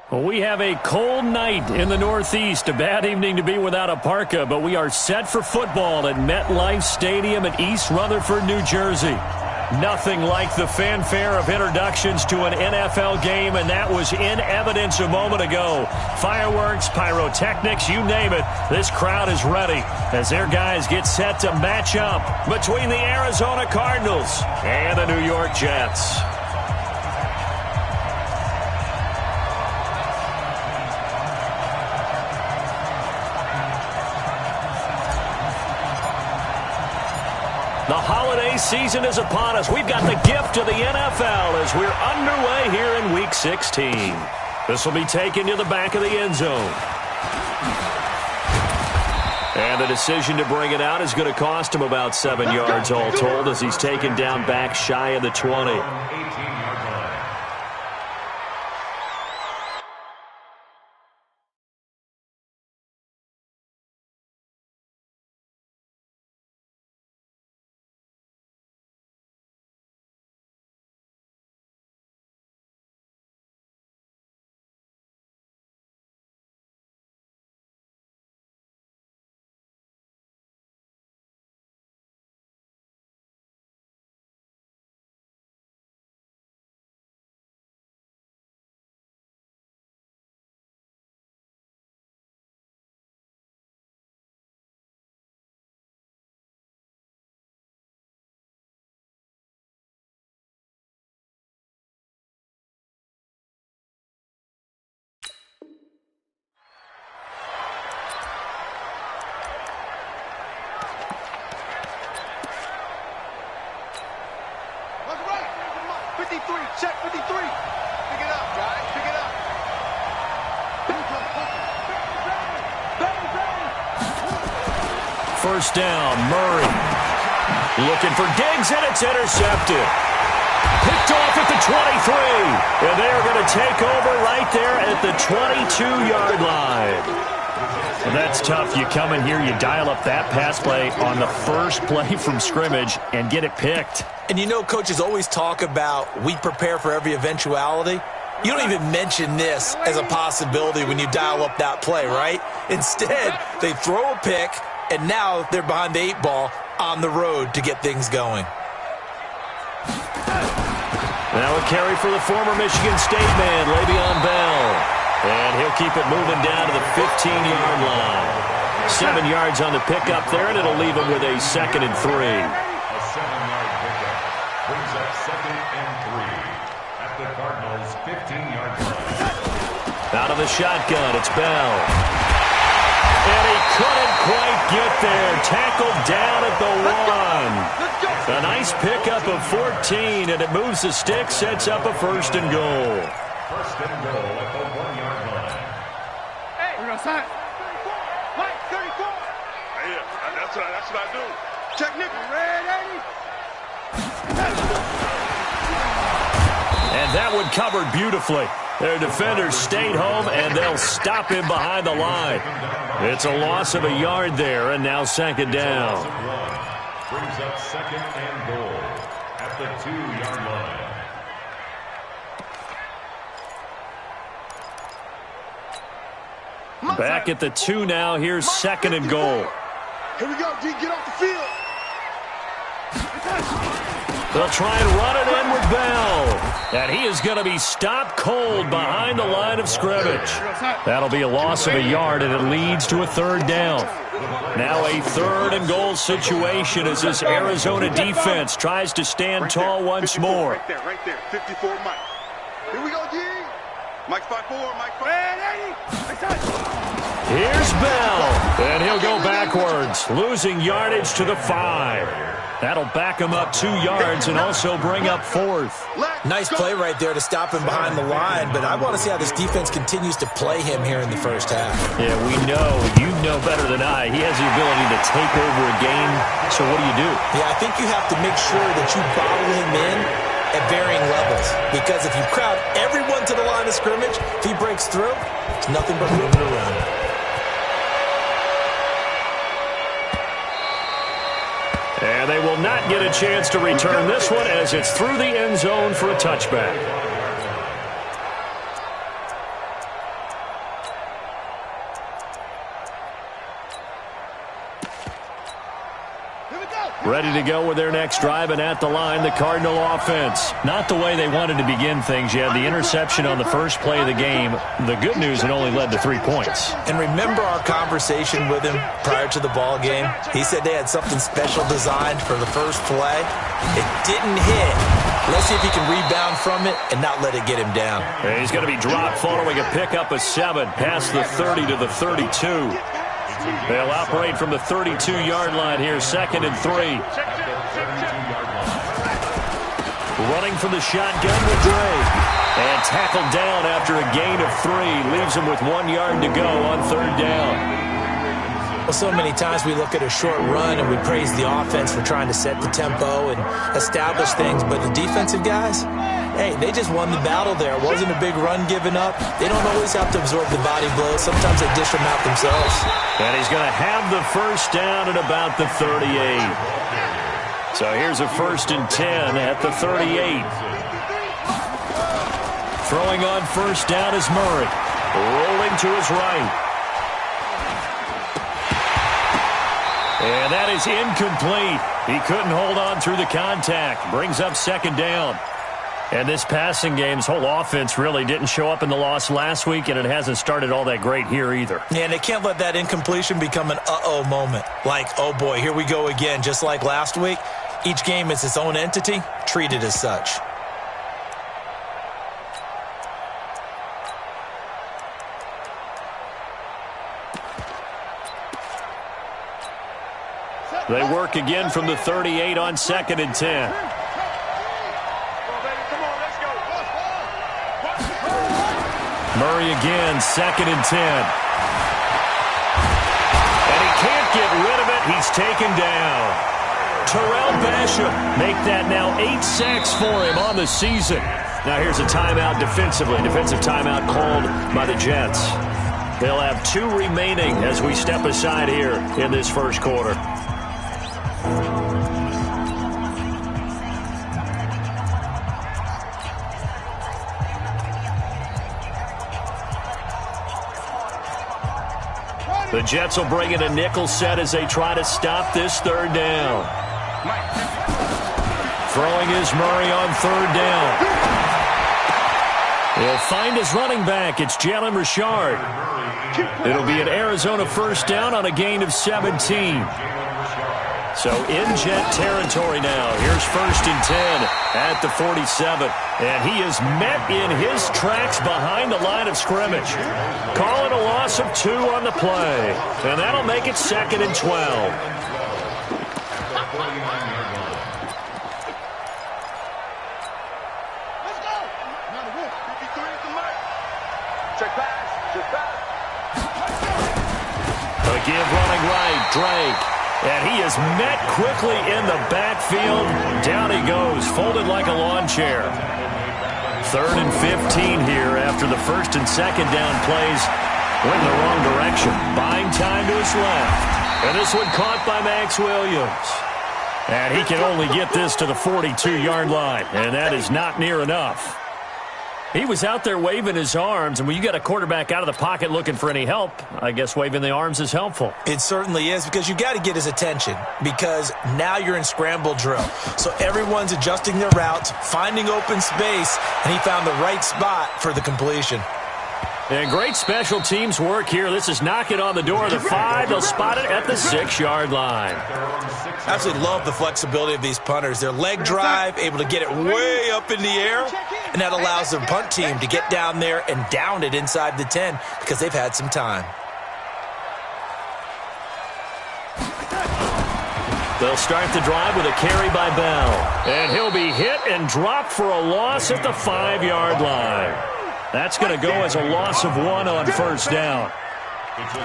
Well, we have a cold night in the Northeast. A bad evening to be without a parka, but we are set for football at MetLife Stadium in East Rutherford, New Jersey. Nothing like the fanfare of introductions to an NFL game, and that was in evidence a moment ago. Fireworks, pyrotechnics, you name it. This crowd is ready as their guys get set to match up between the Arizona Cardinals and the New York Jets. The holiday season is upon us. We've got the gift of the NFL as we're underway here in Week 16. This will be taken to the back of the end zone. And the decision to bring it out is going to cost him about 7 yards all told as he's taken down back shy of the 20. Check 53. Pick it up, guys. Pick it up. First down, Murray. Looking for Diggs, and it's intercepted. Picked off at the 23. And they're going to take over right there at the 22-yard line. And that's tough. You come in here, you dial up that pass play on the first play from scrimmage and get it picked. And you know coaches always talk about we prepare for every eventuality. You don't even mention this as a possibility when you dial up that play, right? Instead, they throw a pick, and now they're behind the 8 ball on the road to get things going. Now a carry for the former Michigan State man, Le'Veon Bell. And he'll keep it moving down to the 15-yard line. 7 yards on the pickup there, and it'll leave him with a 2nd and 3. A 7-yard pickup brings up 2nd and 3 at the Cardinals' 15-yard line. Out of the shotgun, it's Bell. And he couldn't quite get there. Tackled down at the 1. A nice pickup of 14, and it moves the stick, sets up a 1st and goal. 1st and goal at the 1-yard line. Hey, we're going to sign. Mike, 34. Yeah, that's what I do. Check nickel. Red 80. And that one covered beautifully. Their defenders stayed home, and they'll stop him behind the line. It's a loss of a yard there, and now 2nd down. Brings up 2nd and goal at the 2-yard line. Back at the 2 now. Here's 2nd and goal. Here we go, D. Get off the field. They'll try and run it in with Bell. And he is going to be stopped cold behind the line of scrimmage. That'll be a loss of a yard, and it leads to a 3rd down. Now a 3rd and goal situation as this Arizona defense tries to stand tall once more. Right there. 54 Mike. Here we go, D. Mike 5-4, Mike 5. Here's Bell, and he'll go backwards, losing yardage to the 5. That'll back him up 2 yards and also bring up 4th. Nice play right there to stop him behind the line, but I want to see how this defense continues to play him here in the first half. Yeah, we know. You know better than I. He has the ability to take over a game, so what do? Yeah, I think you have to make sure that you bottle him in at varying levels, because if you crowd everyone to the line of scrimmage, if he breaks through, it's nothing but room to run. And they will not get a chance to return this one as it's through the end zone for a touchback. Ready to go with their next drive, and at the line, the Cardinal offense. Not the way they wanted to begin things. You had the interception on the first play of the game. The good news, it only led to 3 points. And remember our conversation with him prior to the ball game? He said they had something special designed for the first play. It didn't hit. Let's see if he can rebound from it and not let it get him down. And he's going to be dropped following a pickup of 7 past the 30 to the 32. They'll operate from the 32-yard line here, 2nd and 3. Running from the shotgun with Dre. And tackled down after a gain of 3. Leaves him with 1 yard to go on 3rd down. Well, so many times we look at a short run and we praise the offense for trying to set the tempo and establish things, but the defensive guys, hey, they just won the battle there. It wasn't a big run given up. They don't always have to absorb the body blows. Sometimes they dish them out themselves. And he's going to have the first down at about the 38. So here's a 1st and 10 at the 38. Throwing on 1st down is Murray. Rolling to his right. And that is incomplete. He couldn't hold on through the contact. Brings up 2nd down. And this passing game's whole offense really didn't show up in the loss last week, and it hasn't started all that great here either. Yeah, and they can't let that incompletion become an uh-oh moment. Like, oh boy, here we go again, just like last week. Each game is its own entity, treat it as such. They work again from the 38 on 2nd and 10. Murray again, 2nd and 10. And he can't get rid of it. He's taken down. Terrell Basham make that now 8 sacks for him on the season. Now here's a timeout defensively. Defensive timeout called by the Jets. They'll have 2 remaining as we step aside here in this first quarter. The Jets will bring in a nickel set as they try to stop this 3rd down. Throwing is Murray on 3rd down. He'll find his running back. It's Jalen Richard. It'll be an Arizona 1st down on a gain of 17. So in Jet territory now. Here's 1st and 10 at the 47. And he is met in his tracks behind the line of scrimmage. Calling a loss of 2 on the play. And that'll make it 2nd and 12. A give running right, Drake. And he is met quickly in the backfield. Down he goes, folded like a lawn chair. 3rd and 15 here after the 1st and 2nd down plays went in the wrong direction. Buying time to his left. And this one caught by Max Williams. And he can only get this to the 42-yard line. And that is not near enough. He was out there waving his arms, and when you got a quarterback out of the pocket looking for any help, I guess waving the arms is helpful. It certainly is, because you got to get his attention, because now you're in scramble drill. So everyone's adjusting their routes, finding open space, and he found the right spot for the completion. And great special teams work here. This is knocking on the door of the 5. They'll spot it at the 6-yard line. Absolutely love the flexibility of these punters. Their leg drive, able to get it way up in the air, and that allows the punt team to get down there and down it inside the 10 because they've had some time. They'll start the drive with a carry by Bell. And he'll be hit and dropped for a loss at the 5-yard line. That's going to go as a loss of 1 on 1st down.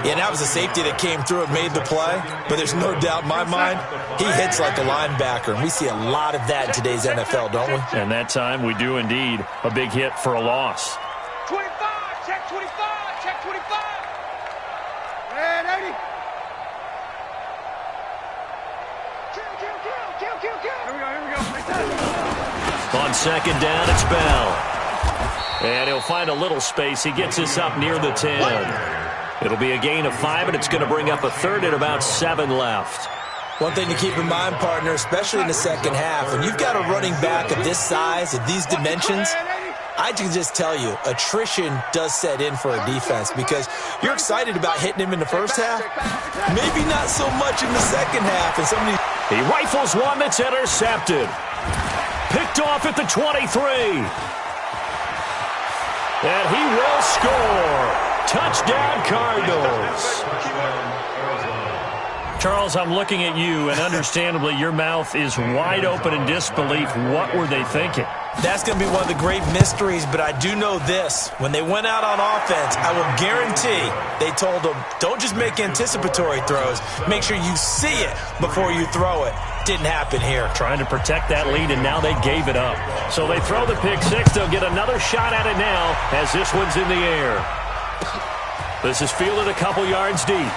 Yeah, that was a safety that came through and made the play, but there's no doubt in my mind, he hits like a linebacker, and we see a lot of that in today's NFL, don't we? And that time we do indeed. A big hit for a loss. 25, check 25, check 25. And 80. Kill. Here we go. On 2nd down, it's Bell. And he'll find a little space. He gets us up near the 10. It'll be a gain of 5, and it's going to bring up a 3rd and about 7 left. One thing to keep in mind, partner, especially in the second half, when you've got a running back of this size, of these dimensions, I can just tell you, attrition does set in for a defense because you're excited about hitting him in the first half. Maybe not so much in the second half. And he rifles one that's intercepted. Picked off at the 23. And he will score. Touchdown, Cardinals. Charles, I'm looking at you, and understandably, your mouth is wide open in disbelief. What were they thinking? That's going to be one of the great mysteries, but I do know this. When they went out on offense, I will guarantee they told them, don't just make anticipatory throws. Make sure you see it before you throw it. Didn't happen here. Trying to protect that lead, and now they gave it up. So they throw the pick six. They'll get another shot at it now as this one's in the air. This is fielded a couple yards deep.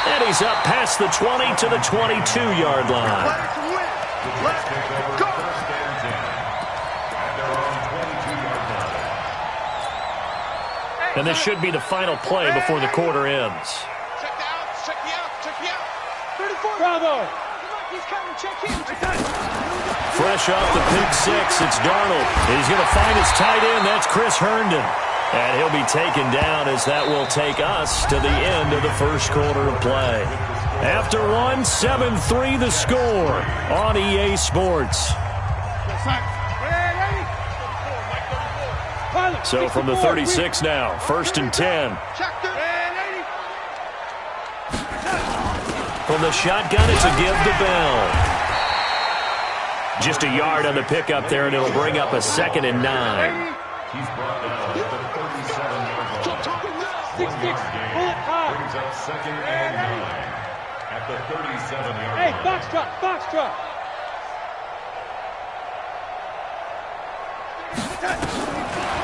And he's up past the 20 to the 22-yard line. And this should be the final play before the quarter ends. Check me out. 34. Bravo. He's coming, check him. Fresh off the pick six, it's Darnold. He's going to find his tight end. That's Chris Herndon. And he'll be taken down as that will take us to the end of the first quarter of play. After one, 7-3 the score on EA Sports. So from the 36 now, 1st and 10. From the shotgun, it's a give to Bell. Just a yard on the pickup there, and it'll bring up a 2nd and 9. He's brought down at the 37-yard line. 6-6. 1 yard gain. Pull it high. Brings up 2nd and 9 at the 37-yard Hey, line. foxtrot, foxtrot.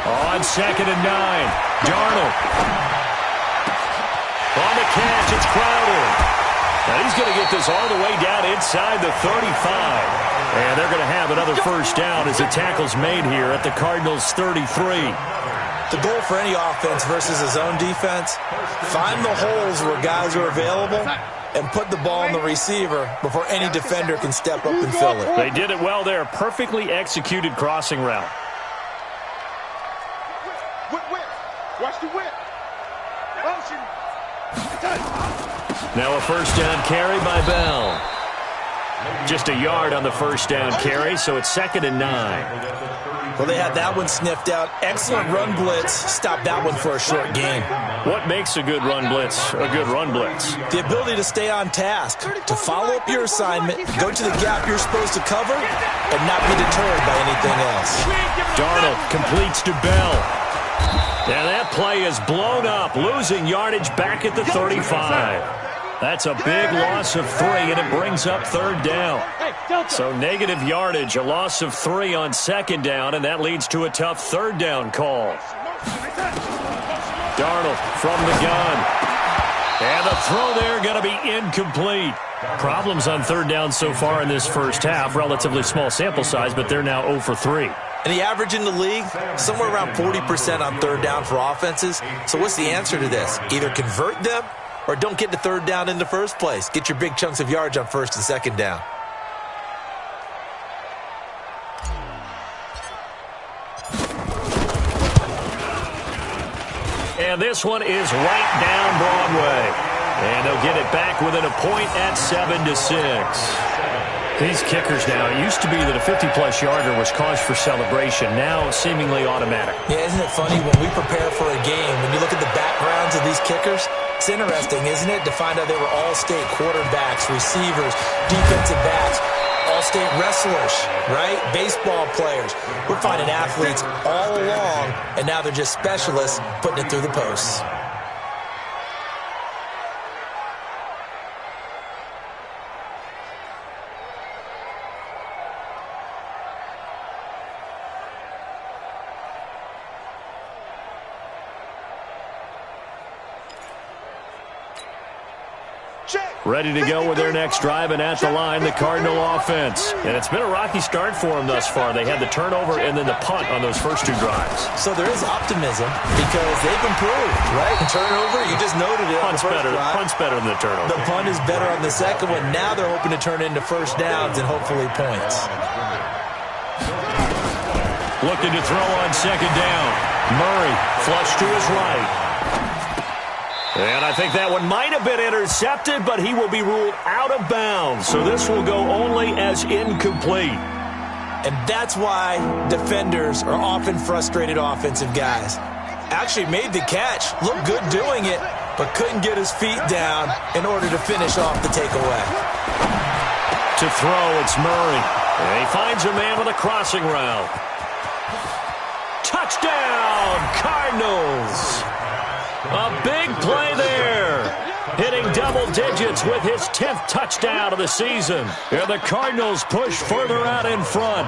On 2nd and 9. Darnold. On the catch, it's Crowder. Now he's going to get this all the way down inside the 35. And they're going to have another first down as the tackle's made here at the Cardinals' 33. The goal for any offense versus a zone defense, find the holes where guys are available and put the ball in the receiver before any defender can step up and fill it. They did it well there. Perfectly executed crossing route. Whip. Watch the whip. Motion. Now a first down carry by Bell. Just a yard on the first down carry, so it's 2nd and 9. Well, they had that one sniffed out. Excellent run blitz. Stop that one for a short gain. What makes a good run blitz a good run blitz? The ability to stay on task, to follow up your assignment, go to the gap you're supposed to cover, and not be deterred by anything else. Darnold completes to Bell. And that play is blown up, losing yardage back at the 35. That's a big loss of 3, and it brings up 3rd down. So negative yardage, a loss of 3 on 2nd down, and that leads to a tough 3rd down call. Darnold from the gun. And the throw there going to be incomplete. Problems on 3rd down so far in this first half. Relatively small sample size, but they're now 0 for 3. And the average in the league, somewhere around 40% on 3rd down for offenses. So what's the answer to this? Either convert them or don't get to 3rd down in the first place. Get your big chunks of yards on 1st and 2nd down. And this one is right down Broadway. And they'll get it back within a point at 7-6. These kickers now, it used to be that a 50-plus yarder was cause for celebration. Now, seemingly automatic. Yeah, isn't it funny when we prepare for a game, when you look at the backgrounds of these kickers, it's interesting, isn't it, to find out they were all-state quarterbacks, receivers, defensive backs, all-state wrestlers, right? Baseball players. We're finding athletes all along, and now they're just specialists putting it through the posts. Ready to go with their next drive, and at the line, the Cardinal offense. And it's been a rocky start for them thus far. They had the turnover and then the punt on those first 2 drives. So there is optimism because they've improved, right? The turnover, you just noted it. Punt's better than the turnover. The punt is better on the second one. Now they're hoping to turn into first downs and hopefully points. Looking to throw on 2nd down. Murray flush to his right. And I think that one might have been intercepted, but he will be ruled out of bounds. So this will go only as incomplete. And that's why defenders are often frustrated offensive guys. Actually made the catch, looked good doing it, but couldn't get his feet down in order to finish off the takeaway. To throw, it's Murray. And he finds a man with a crossing route. Touchdown, Cardinals! A big play there. Hitting double digits with his 10th touchdown of the season. And the Cardinals push further out in front.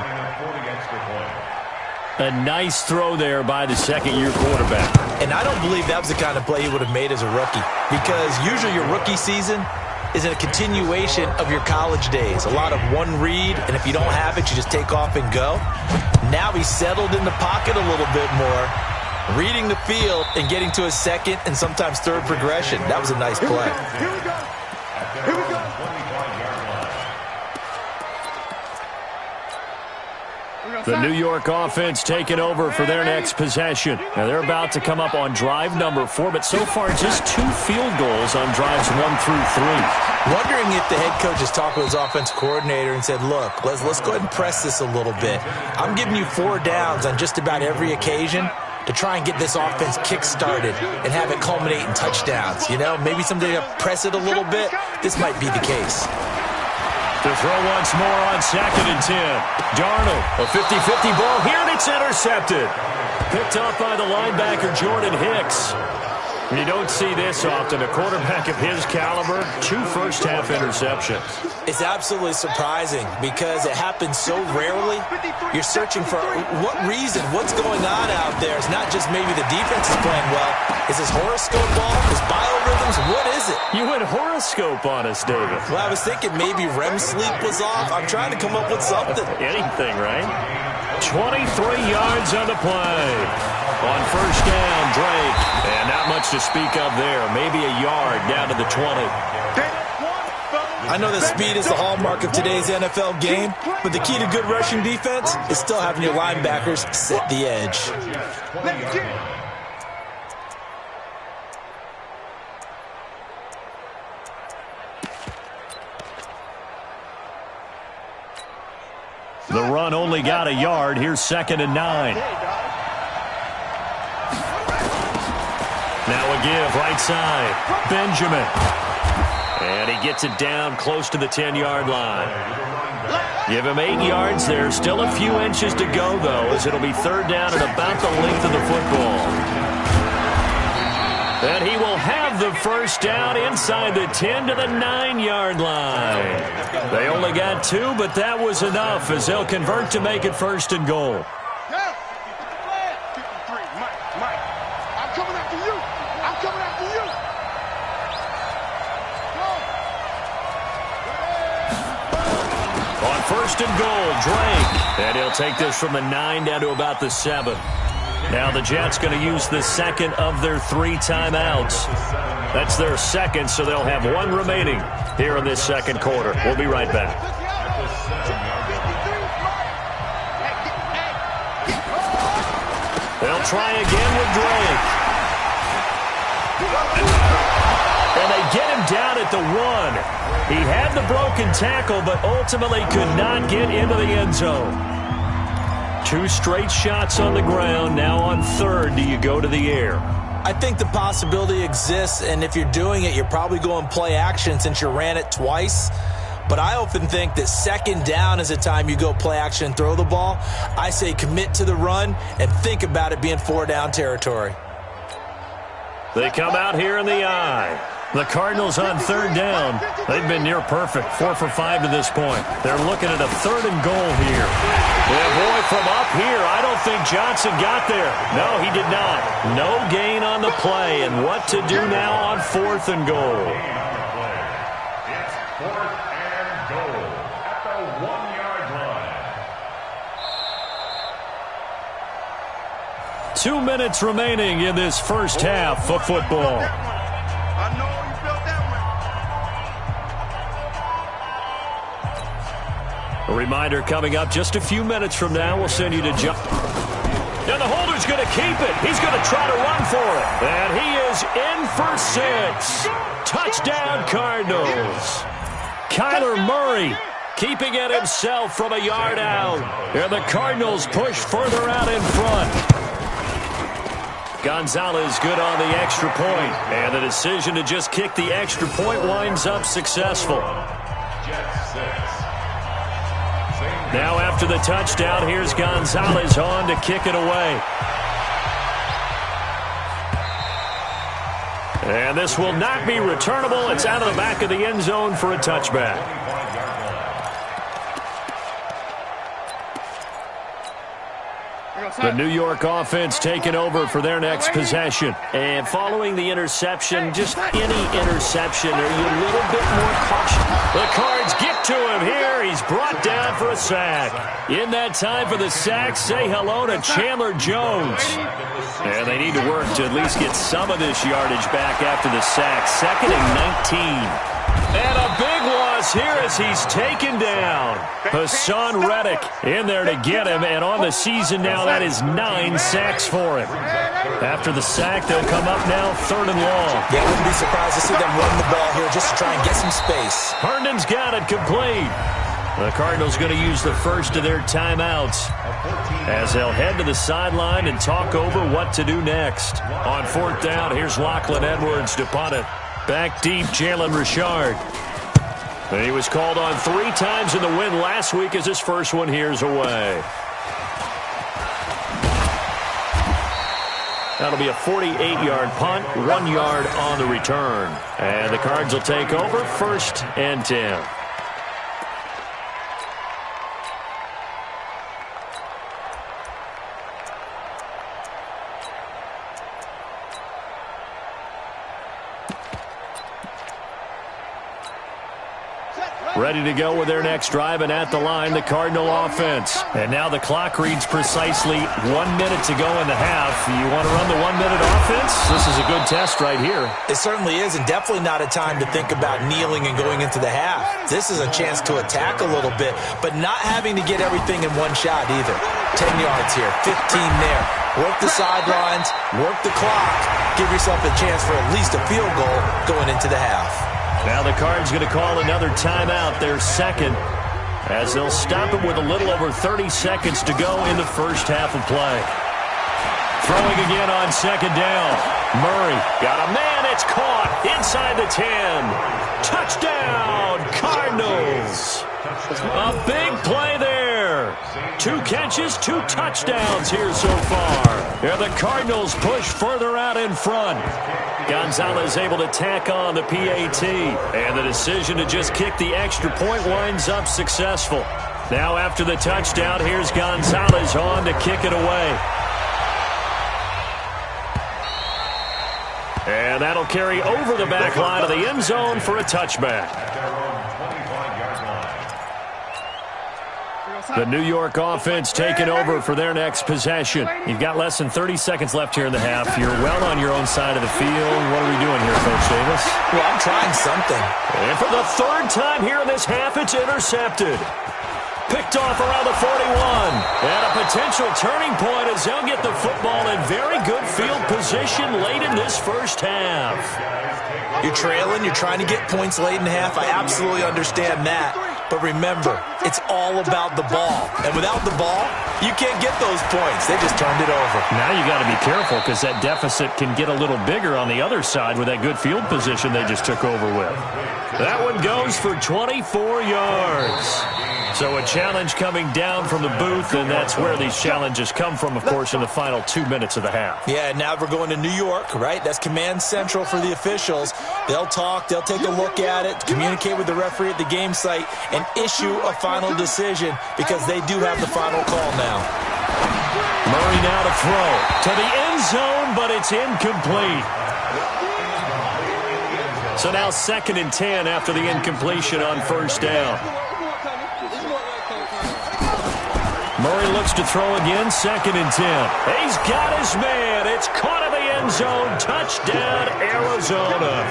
A nice throw there by the second-year quarterback. And I don't believe that was the kind of play he would have made as a rookie. Because usually your rookie season is a continuation of your college days. A lot of one read, and if you don't have it, you just take off and go. Now he's settled in the pocket a little bit more, reading the field and getting to his second and sometimes third progression. That was a nice play. Here we go. Here we go. The New York offense taking over for their next possession. Now they're about to come up on drive number 4, but so far just 2 field goals on drives 1 through 3. Wondering if the head coach has talked with his offensive coordinator and said, look, let's go ahead and press this a little bit. I'm giving you 4 downs on just about every occasion to try and get this offense kick-started and have it culminate in touchdowns. You know, maybe someday to press it a little bit. This might be the case. To throw once more on 2nd and 10. Darnold, a 50-50 ball here, and it's intercepted. Picked off by the linebacker, Jordan Hicks. You don't see this often. A quarterback of his caliber, 2 first-half interceptions. It's absolutely surprising because it happens so rarely. You're searching for what reason, what's going on out there. It's not just maybe the defense is playing well. Is this horoscope ball? Is biorhythms? What is it? You went horoscope on us, David. Well, I was thinking maybe REM sleep was off. I'm trying to come up with something. Anything, right? 23 yards on the play. On first down, Drake. And not much to speak of there. Maybe a yard down to the 20. I know that speed is the hallmark of today's NFL game, but the key to good rushing defense is still having your linebackers set the edge. The run only got a yard. Here's 2nd and 9. Now a give, right side. Benjamin. And he gets it down close to the 10-yard line. Give him 8 yards there. Still a few inches to go, though, as it'll be 3rd down and about the length of the football. And he will have the first down inside the 10 to the 9-yard line. They only got 2, but that was enough as they'll convert to make it 1st and goal. On 1st and goal, Drake. And he'll take this from the 9 down to about the 7. Now the Jets going to use the 2nd of their 3 timeouts. That's their 2nd, so they'll have 1 remaining here in this 2nd quarter. We'll be right back. They'll try again with Drake. And they get him down at the 1. He had the broken tackle, but ultimately could not get into the end zone. 2 straight shots on the ground. Now on 3rd, do you go to the air? I think the possibility exists, and if you're doing it, you're probably going play action since you ran it twice. But I often think that 2nd down is the time you go play action and throw the ball. I say commit to the run and think about it being 4-down territory. They come out here in the eye. The Cardinals on 3rd down. They've been near perfect, 4 for 5 to this point. They're looking at a 3rd and goal here. Yeah, boy, from up here, I don't think Johnson got there. No, he did not. No gain on the play, and what to do now on 4th and goal. It's 4th and goal at the 1-yard line. 2 minutes remaining in this first half of football. A reminder coming up just a few minutes from now. We'll send you to jump. And the holder's going to keep it. He's going to try to run for it. And he is in for 6. Touchdown, Cardinals. Kyler Murray keeping it himself from a yard out. And the Cardinals push further out in front. Gonzalez good on the extra point. And the decision to just kick the extra point winds up successful. Jets 6. Now after the touchdown, here's Gonzalez on to kick it away. And this will not be returnable. It's out of the back of the end zone for a touchback. The New York offense taking over for their next possession. And following the interception, just any interception, are you a little bit more cautious? The Cards get to him here. He's brought down for a sack. In that time for the sack, say hello to Chandler Jones. And they need to work to at least get some of this yardage back after the sack. 2nd and 19. And a big loss here as he's taken down. Hassan Reddick in there to get him, and on the season now, that is 9 sacks for him. After the sack, they'll come up now 3rd and long. Yeah, I wouldn't be surprised to see them run the ball here just to try and get some space. Herndon's got it complete. The Cardinals going to use the first of their timeouts as they'll head to the sideline and talk over what to do next. On 4th down, here's Lachlan Edwards to punt it. Back deep, Jalen Richard. He was called on 3 times in the win last week as his first one here's away. That'll be a 48-yard punt, 1 yard on the return. And the Cards will take over 1st and 10. Ready to go with their next drive, and at the line, the Cardinal offense. And now the clock reads precisely 1 minute to go in the half. You want to run the 1 minute offense? This is a good test right here. It certainly is, and definitely not a time to think about kneeling and going into the half. This is a chance to attack a little bit, but not having to get everything in one shot either. 10 yards here, 15 there. Work the sidelines, work the clock. Give yourself a chance for at least a field goal going into the half. Now the Cards going to call another timeout, their second, as they'll stop it with a little over 30 seconds to go in the first half of play. Throwing again on second down. Murray got a man. It's caught inside the 10. Touchdown, Cardinals. A big play there. 2 catches, 2 touchdowns here so far. Yeah, the Cardinals push further out in front. Gonzalez able to tack on the PAT. And the decision to just kick the extra point winds up successful. Now after the touchdown, here's Gonzalez on to kick it away. And that'll carry over the back line of the end zone for a touchback. The New York offense taking over for their next possession. You've got less than 30 seconds left here in the half. You're well on your own side of the field. What are we doing here, Coach Davis? Well, I'm trying something. And for the 3rd time here in this half, it's intercepted. Picked off around the 41. And a potential turning point as they'll get the football in very good field position late in this first half. You're trailing. You're trying to get points late in the half. I absolutely understand that. But remember, it's all about the ball. And without the ball, you can't get those points. They just turned it over. Now you got to be careful because that deficit can get a little bigger on the other side with that good field position they just took over with. That one goes for 24 yards. So a challenge coming down from the booth, and that's where these challenges come from, of course, in the final 2 minutes of the half. Yeah, now we're going to New York, right? That's command central for the officials. They'll talk, they'll take a look at it, communicate with the referee at the game site, and issue a final decision because they do have the final call now. Murray now to throw to the end zone, but it's incomplete. So now 2nd and 10 after the incompletion on first down. Murray looks to throw again, 2nd and 10. He's got his man. It's caught in the end zone. Touchdown, Arizona.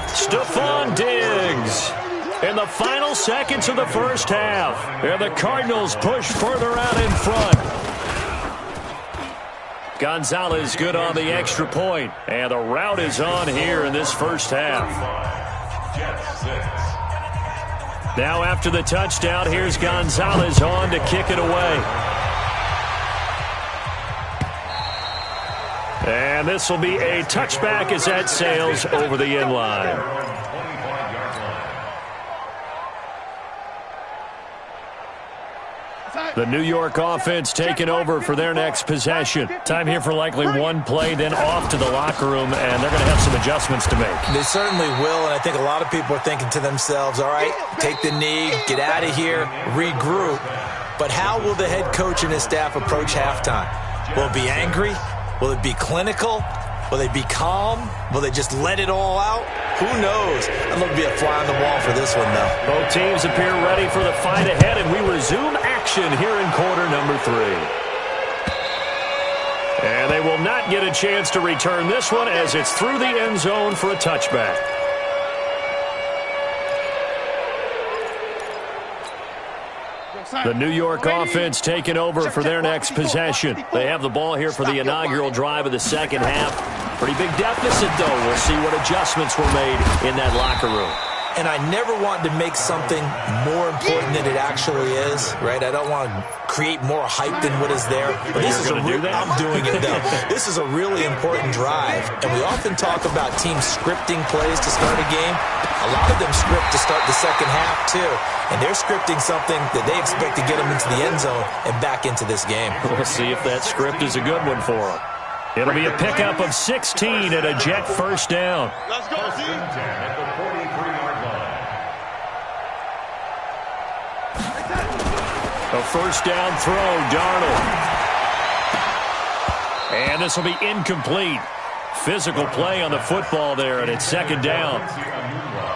Stephon Diggs. In the final seconds of the first half, and the Cardinals push further out in front. Gonzalez good on the extra point, and the route is on here in this first half. Now after the touchdown, here's Gonzalez on to kick it away. And this will be a touchback as that sails over the end line. The New York offense taking over for their next possession. Time here for likely one play, then off to the locker room, and they're going to have some adjustments to make. They certainly will, and I think a lot of people are thinking to themselves, all right, take the knee, get out of here, regroup. But how will the head coach and his staff approach halftime? Will it be angry? Will it be clinical? Will they be calm? Will they just let it all out? Who knows? I'd love to be a fly on the wall for this one, though. Both teams appear ready for the fight ahead, and we resume action here in quarter number 3. And they will not get a chance to return this one as it's through the end zone for a touchback. The New York offense taking over for their next possession. They have the ball here for the inaugural drive of the second half. Pretty big deficit, though. We'll see what adjustments were made in that locker room. and I never want to make something more important than it actually is, right? I don't want to create more hype than what is there. But this is I'm doing it, though. This is a really important drive, and we often talk about teams scripting plays to start a game. A lot of them script to start the second half, too, and they're scripting something that they expect to get them into the end zone and back into this game. We'll see if that script is a good one for them. It'll be a pickup of 16 and a Jet first down. Let's go, First and 10 at the 43-yard line. A first down throw, Darnold. And this will be incomplete. Physical play on the football there, and it's second down.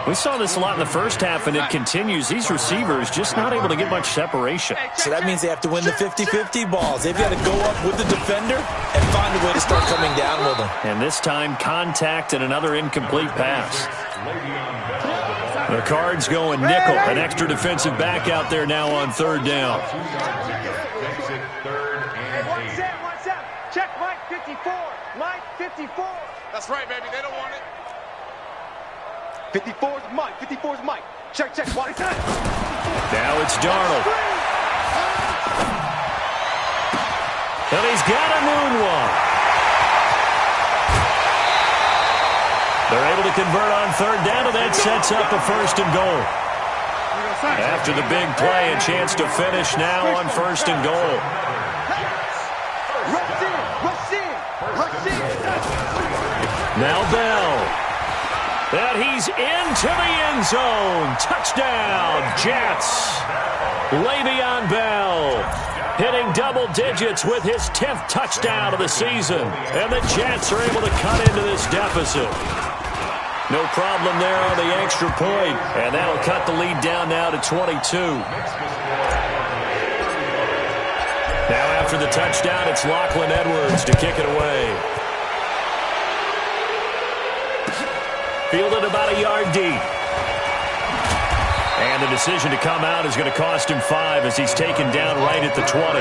We saw this a lot in the first half, and it continues. These receivers just not able to get much separation. So that means they have to win the 50-50 balls. They've got to go up with the defender and find a way to start coming down with them. And this time, contact and another incomplete pass. The Cards going nickel. An extra defensive back out there now on third down. Check Mike 54. Mike 54. That's right, baby. They don't want it. 54's Mike. 54's Mike. Check, check. What is that? Now it's Darnold. And he's got a moonwalk. They're able to convert on third down, and that sets up a first and goal. After the big play, a chance to finish now on first and goal. Now Bell. And he's into the end zone. Touchdown, Jets. Le'Veon Bell hitting double digits with his 10th touchdown of the season. And the Jets are able to cut into this deficit. No problem there on the extra point. And that'll cut the lead down now to 22. Now after the touchdown, it's Lachlan Edwards to kick it away. Fielded about a yard deep. And the decision to come out is going to cost him 5 as he's taken down right at the 20.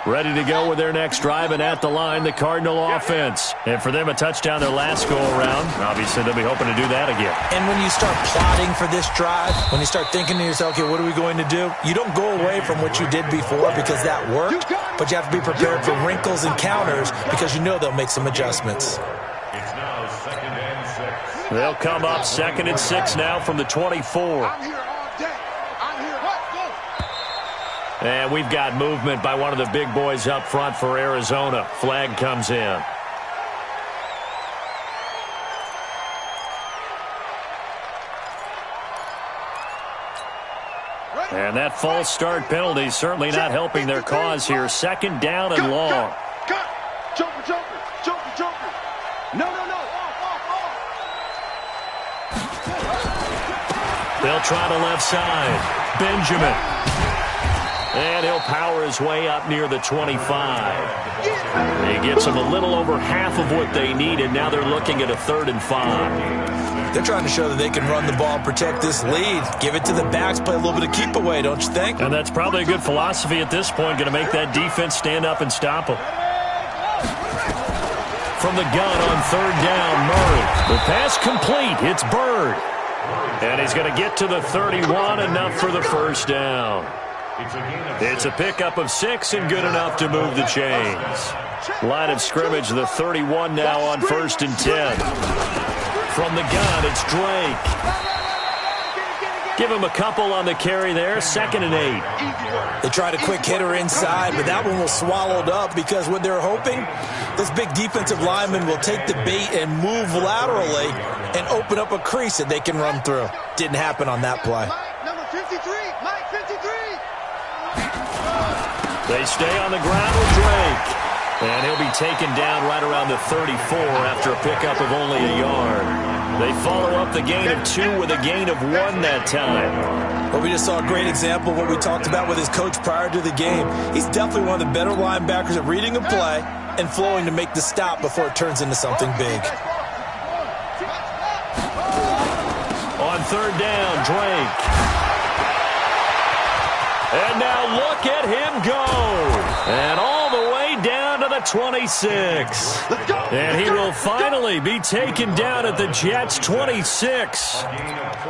Ready to go with their next drive, and at the line, the Cardinal offense. And for them, a touchdown their last go-around. Obviously, they'll be hoping to do that again. And when you start plotting for this drive, when you start thinking to yourself, okay, what are we going to do? You don't go away from what you did before because that worked, but you have to be prepared for wrinkles and counters because you know they'll make some adjustments. It's now 2nd and 6. They'll come up 2nd and 6 now from the 24. I'm here all day. I'm here. What? Go. And we've got movement by one of the big boys up front for Arizona. Flag comes in. And that false start penalty certainly not helping their cause here. 2nd down and long. Cut. Joker, joker. Joker, joker. No, no, no. Off. They'll try the left side. Benjamin. And he'll power his way up near the 25. He gets them a little over half of what they needed. Now they're looking at a 3rd and 5. They're trying to show that they can run the ball, protect this lead. Give it to the backs, play a little bit of keep away, don't you think? And that's probably a good philosophy at this point. Going to make that defense stand up and stop them. From the gun on 3rd down, Murray. The pass complete. It's Bird. And he's going to get to the 31, enough for the first down. It's a pickup of 6 and good enough to move the chains. Line of scrimmage, the 31 now on 1st and 10. From the gun, it's Drake. Give him a couple on the carry there. 2nd and 8. They tried a quick hitter inside, but that one was swallowed up because what they're hoping, this big defensive lineman will take the bait and move laterally and open up a crease that they can run through. Didn't happen on that play. Number 53. Mike 53. They stay on the ground with Drake. And he'll be taken down right around the 34 after a pickup of only a yard. They follow up the gain of 2 with a gain of 1 that time. Well, we just saw a great example of what we talked about with his coach prior to the game. He's definitely one of the better linebackers at reading a play and flowing to make the stop before it turns into something big. On 3rd down, Drake. And now look at him go. And all the way down to the 26. And he will finally be taken down at the Jets' 26.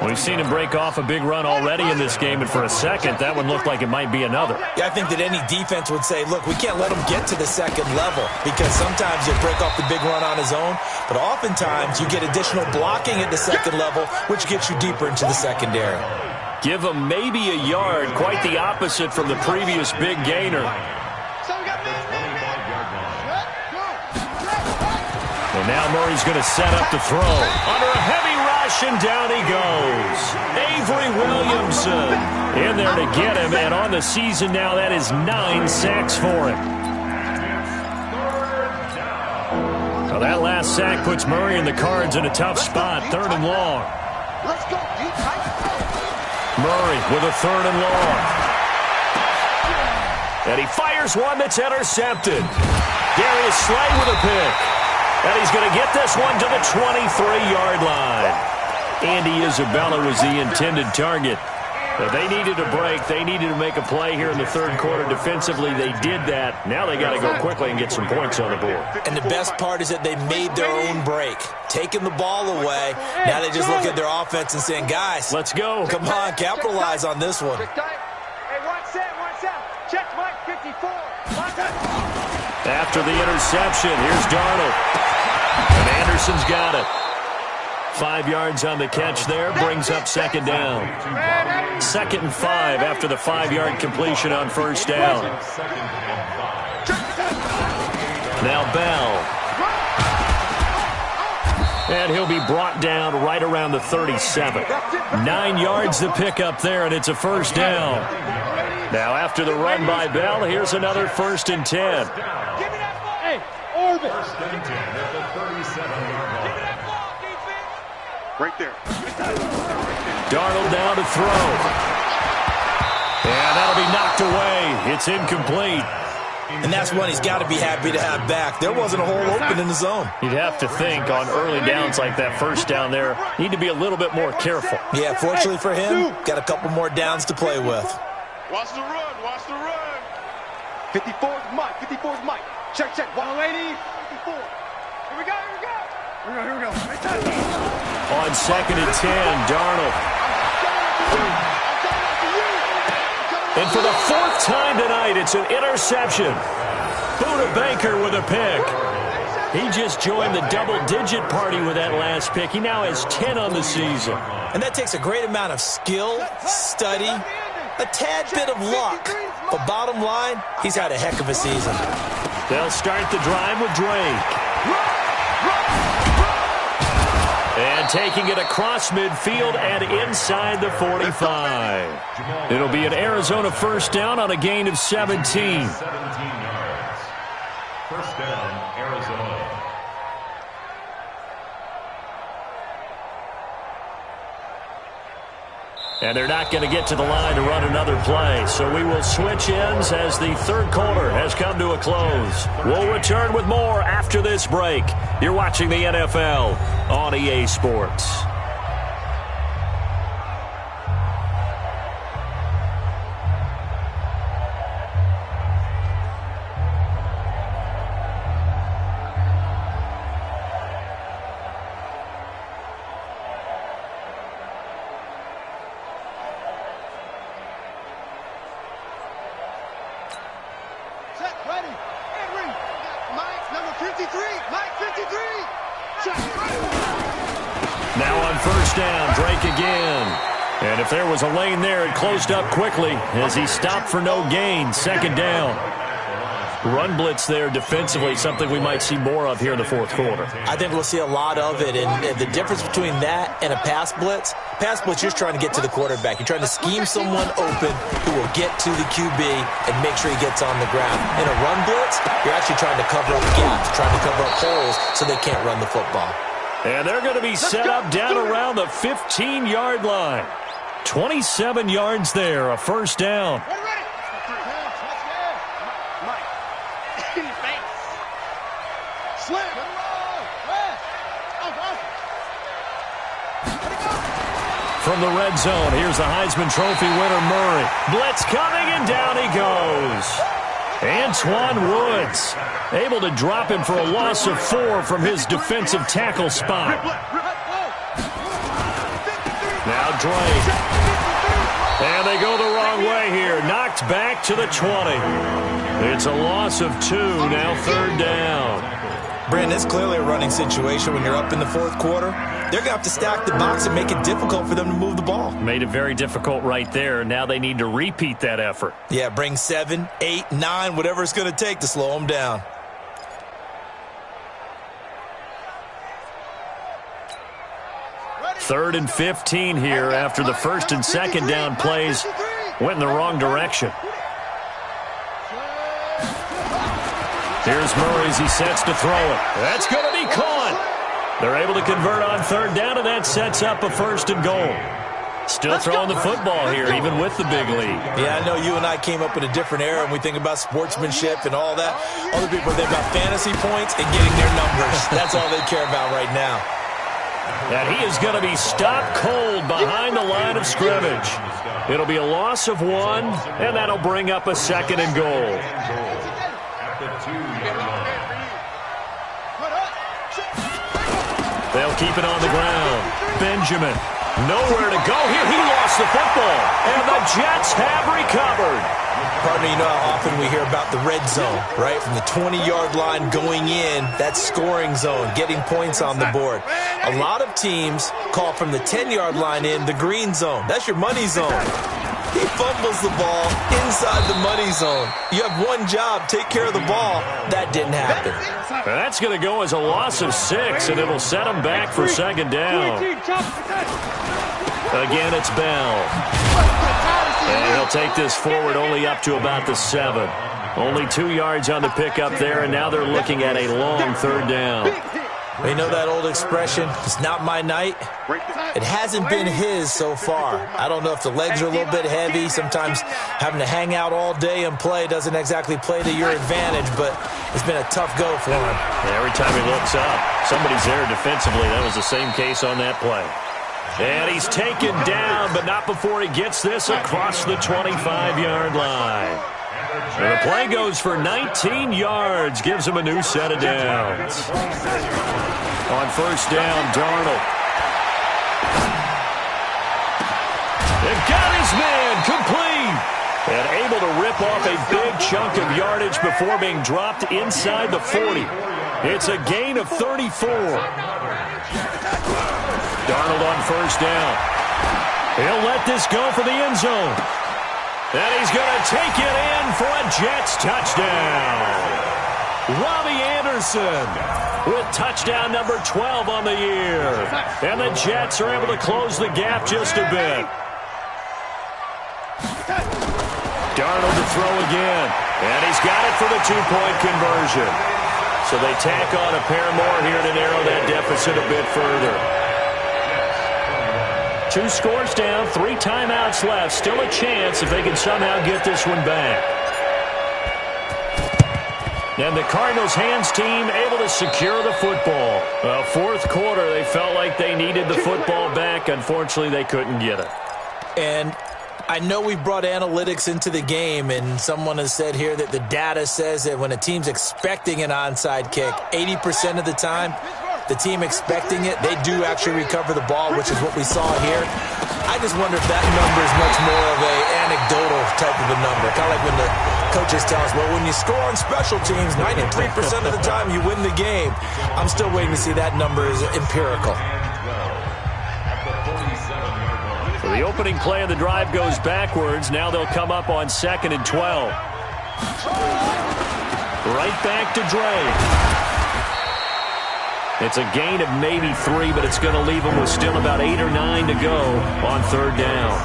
We've seen him break off a big run already in this game, and for a second, that one looked like it might be another. Yeah, I think that any defense would say, look, we can't let him get to the second level because sometimes he'll break off the big run on his own, but oftentimes you get additional blocking at the second level, which gets you deeper into the secondary. Give him maybe a yard, quite the opposite from the previous big gainer. And now Murray's going to set up to throw. Under a heavy rush, and down he goes. Avery Williamson in there to get him, and on the season now, that is 9 sacks for him. Now that last sack puts Murray and the Cards in a tough spot, 3rd and long. Murray with a 3rd and long. And he fires one that's intercepted. Darius Slay with a pick. And he's going to get this one to the 23-yard line. Andy Isabella was the intended target. But they needed a break. They needed to make a play here in the 3rd quarter. Defensively, they did that. Now they got to go quickly and get some points on the board. And the best part is that they made their own break, taking the ball away. Now they just look at their offense and saying, guys, let's go. Come on, capitalize on this one. Hey, one set. Check Mike 54. After the interception, here's Darnold. And Anderson's got it. 5 yards on the catch there, brings up 2nd down. 2nd and 5 after the 5-yard completion on 1st down. Now Bell. And he'll be brought down right around the 37. 9 yards to pick up there, and it's a 1st down. Now after the run by Bell, here's another 1st and 10. Hey, Orbit. Right there. Darnold down to throw. And that'll be knocked away. It's incomplete. And that's one he's got to be happy to have back. There wasn't a hole open in the zone. You'd have to think on early downs like that 1st down there, need to be a little bit more careful. Yeah, fortunately for him, got a couple more downs to play with. Watch the run. 54's Mike. Check. 180. 54. Here we go. On 2nd and 10, Darnold. And for the 4th time tonight, it's an interception. Buda Baker with a pick. He just joined the double-digit party with that last pick. He now has 10 on the season. And that takes a great amount of skill, study, a tad bit of luck. But bottom line, he's had a heck of a season. They'll start the drive with Drake. And taking it across midfield and inside the 45. It'll be an Arizona 1st down on a gain of 17. 17 yards. 1st down, Arizona. And they're not going to get to the line to run another play. So we will switch ends as the 3rd quarter has come to a close. We'll return with more after this break. You're watching the NFL on EA Sports. Now on 1st down, Drake again. And if there was a lane there, it closed up quickly as he stopped for no gain. 2nd down. Run blitz there defensively, something we might see more of here in the 4th quarter. I think we'll see a lot of it. And the difference between that and a pass blitz, you're just trying to get to the quarterback. You're trying to scheme someone open who will get to the QB and make sure he gets on the ground. In a run blitz, you're actually trying to cover up gaps, trying to cover up holes so they can't run the football. And they're going to be set up down around the 15-yard line. 27 yards there, a 1st down. From from the red zone. Here's the Heisman Trophy winner, Murray. Blitz coming, and down he goes. Antoine Woods able to drop him for a loss of 4 from his defensive tackle spot. Now Drake. And they go the wrong way here. Knocked back to the 20. It's a loss of 2, now 3rd down. Brandon, it's clearly a running situation when you're up in the 4th quarter. They're going to have to stack the box and make it difficult for them to move the ball. Made it very difficult right there. Now they need to repeat that effort. Yeah, bring 7, 8, 9, whatever it's going to take to slow them down. Third and 15 here after the 1st and 2nd down plays went in the wrong direction. Here's Murray as he sets to throw it. That's going to be caught. They're able to convert on 3rd down, and that sets up a 1st and goal. Still throwing the football here, even with the big lead. Yeah, I know you and I came up in a different era, and we think about sportsmanship and all that. Other people think about fantasy points and getting their numbers. That's all they care about right now. And he is going to be stopped cold behind the line of scrimmage. It'll be a loss of 1, and that'll bring up a 2nd and goal. They'll keep it on the ground. Benjamin, nowhere to go here. He lost the football, and the Jets have recovered. Partner, you know how often we hear about the red zone, right? From the 20-yard line going in, that scoring zone, getting points on the board. A lot of teams call from the 10-yard line in the green zone. That's your money zone. He fumbles the ball inside the money zone. You have one job, take care of the ball. That didn't happen. That's going to go as a loss of 6, and it'll set him back for 2nd down. Again, it's Bell. And he'll take this forward only up to about the 7. Only 2 yards on the pickup there, and now they're looking at a long 3rd down. You know that old expression, it's not my night? It hasn't been his so far. I don't know if the legs are a little bit heavy. Sometimes having to hang out all day and play doesn't exactly play to your advantage, but it's been a tough go for him. Every time he looks up, somebody's there defensively. That was the same case on that play. And he's taken down, but not before he gets this across the 25-yard line. And the play goes for 19 yards, gives him a new set of downs. On 1st down, Darnold. They've got his man complete. And able to rip off a big chunk of yardage before being dropped inside the 40. It's a gain of 34. Darnold on 1st down. He'll let this go for the end zone. And he's going to take it in for a Jets touchdown. Robbie Anderson with touchdown number 12 on the year. And the Jets are able to close the gap just a bit. Darnold to throw again. And he's got it for the 2-point conversion. So they tack on a pair more here to narrow that deficit a bit further. 2 scores down, 3 timeouts left. Still a chance if they can somehow get this one back. And the Cardinals' hands team able to secure the football. 4th quarter, they felt like they needed the football back. Unfortunately, they couldn't get it. And I know we brought analytics into the game, and someone has said here that the data says that when a team's expecting an onside kick, 80% of the time, the team expecting it, they do actually recover the ball, which is what we saw here. I just wonder if that number is much more of an anecdotal type of a number. Kind of like when the coaches tell us, well, when you score on special teams, 93% of the time you win the game. I'm still waiting to see that number is empirical. So the opening play of the drive goes backwards. Now they'll come up on 2nd and 12. Right back to Drake. It's a gain of maybe 3, but it's going to leave them with still about 8 or 9 to go on 3rd down.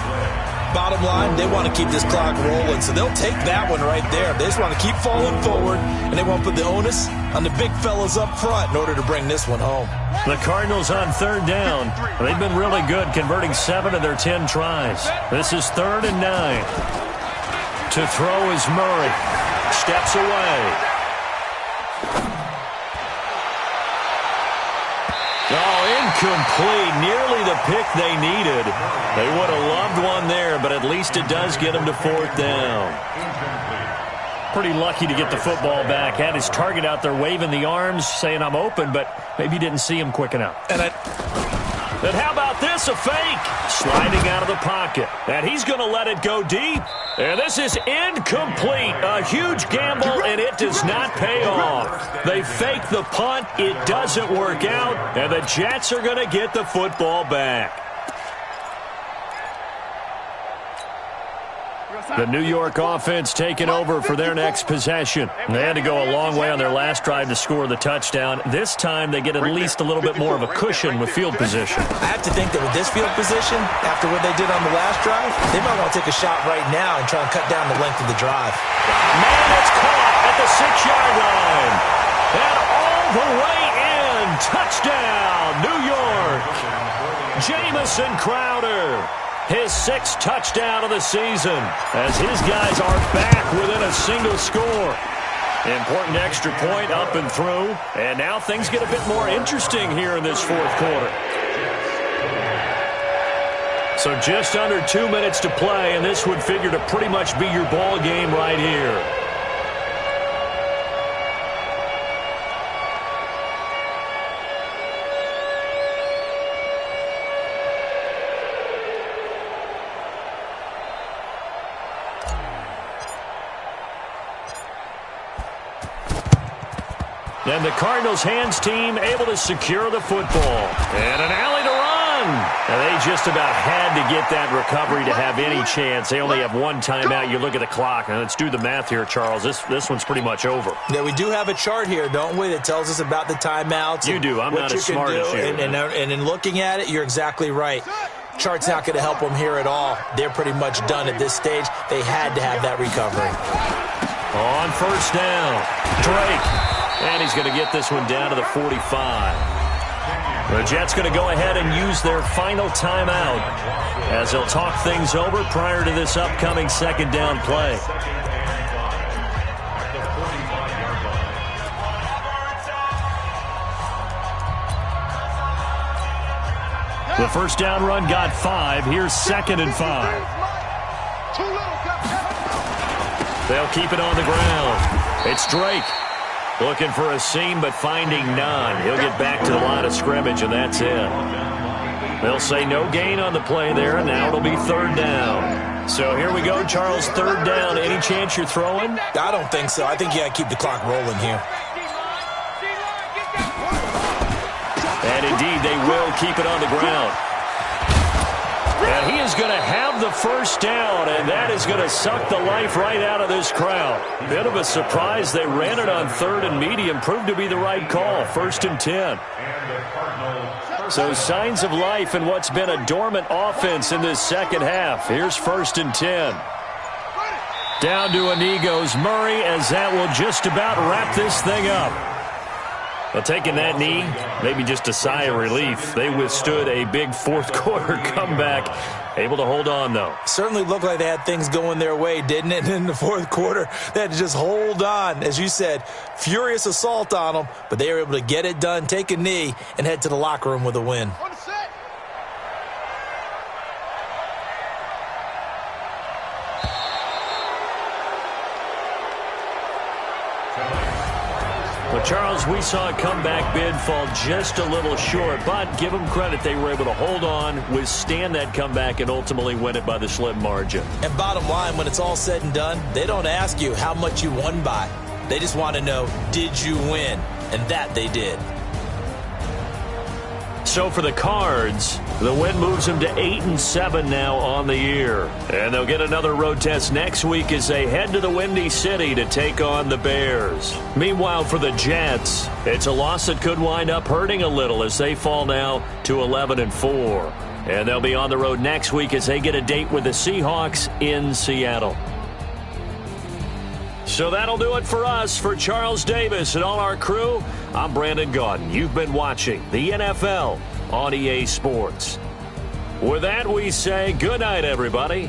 Bottom line, they want to keep this clock rolling, so they'll take that one right there. They just want to keep falling forward, and they want to put the onus on the big fellas up front in order to bring this one home. The Cardinals on 3rd down. They've been really good, converting 7 of their 10 tries. This is 3rd and 9. To throw is Murray. Steps away. Oh, Incomplete. Nearly the pick they needed. They would have loved one there, but at least it does get them to 4th down. Pretty lucky to get the football back. Had his target out there waving the arms, saying I'm open, but maybe didn't see him quick enough. And how about this, a fake? Sliding out of the pocket. And he's going to let it go deep. And this is incomplete. A huge gamble, and it does not pay off. They fake the punt. It doesn't work out. And the Jets are going to get the football back. The New York offense taking over for their next possession. They had to go a long way on their last drive to score the touchdown. This time they get at least a little bit more of a cushion with field position. I have to think that with this field position, after what they did on the last drive, they might want to take a shot right now and try and cut down the length of the drive. Man, it's caught at the 6-yard line. And all the way in. Touchdown, New York. Jamison Crowder. His 6th touchdown of the season as his guys are back within a single score. Important extra point up and through. And now things get a bit more interesting here in this 4th quarter. So just under 2 minutes to play, and this would figure to pretty much be your ball game right here. And the Cardinals' hands team able to secure the football. And an alley to run. And they just about had to get that recovery to have any chance. They only have one timeout. You look at the clock. And let's do the math here, Charles. This one's pretty much over. Yeah, we do have a chart here, don't we, that tells us about the timeouts. You do. I'm not as smart as you. And in looking at it, you're exactly right. Chart's not going to help them here at all. They're pretty much done at this stage. They had to have that recovery. On 1st down, Drake. And he's going to get this one down to the 45. The Jets going to go ahead and use their final timeout as they'll talk things over prior to this upcoming 2nd down play. The 1st down run got 5. Here's 2nd and 5. They'll keep it on the ground. It's Drake. Looking for a seam, but finding none. He'll get back to the line of scrimmage, and that's it. They'll say no gain on the play there, and now it'll be 3rd down. So here we go, Charles, 3rd down. Any chance you're throwing? I don't think so. I think you got to keep the clock rolling here. And indeed, they will keep it on the ground. And he is going to have the 1st down, and that is going to suck the life right out of this crowd. Bit of a surprise. They ran it on 3rd and medium. Proved to be the right call. 1st and 10. So signs of life in what's been a dormant offense in this 2nd half. Here's 1st and 10. Down to a knee goes Murray, as that will just about wrap this thing up. Well, taking that knee, maybe just a sigh of relief. They withstood a big 4th quarter comeback. Able to hold on, though. Certainly looked like they had things going their way, didn't it? In the 4th quarter, they had to just hold on. As you said, furious assault on them, but they were able to get it done, take a knee, and head to the locker room with a win. Well, Charles, we saw a comeback bid fall just a little short, but give them credit. They were able to hold on, withstand that comeback, and ultimately win it by the slim margin. And bottom line, when it's all said and done, they don't ask you how much you won by. They just want to know, did you win? And that they did. So for the Cards, the win moves them to 8-7 now on the year. And they'll get another road test next week as they head to the Windy City to take on the Bears. Meanwhile, for the Jets, it's a loss that could wind up hurting a little as they fall now to 11-4. And they'll be on the road next week as they get a date with the Seahawks in Seattle. So that'll do it for us. For Charles Davis and all our crew, I'm Brandon Gaudin. You've been watching the NFL on EA Sports. With that, we say good night, everybody.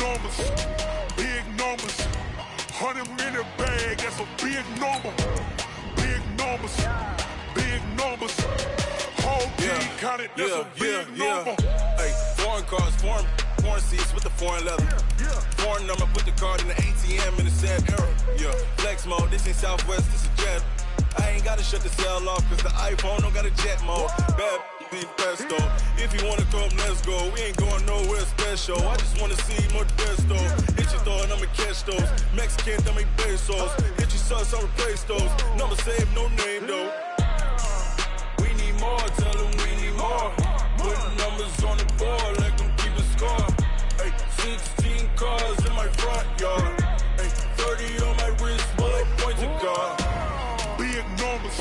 numbers, big numbers. 100-minute bag, that's a big number. Big numbers, big numbers. Whole team counted, that's a big number. Hey, foreign cars, foreign seats with the foreign leather. Foreign number, put the card in the ATM in the sad era. Yeah, flex mode, this ain't Southwest, this is jet. I ain't gotta shut the cell off, cause the iPhone don't got a jet mode. Bad be pesto. If you wanna come, let's go. We ain't going nowhere special. I just wanna see more desto. Hit your throw and I'ma catch those. Mexican, dummy pesos. Hit your sauce, I'll replace those. Number save, no name though. We need more, tell them we need more. Putting numbers on the board, let them keep a score. Hey, 16 cars in my front yard. Hey, 30 on my wrist, bullet points of God. Big numbers,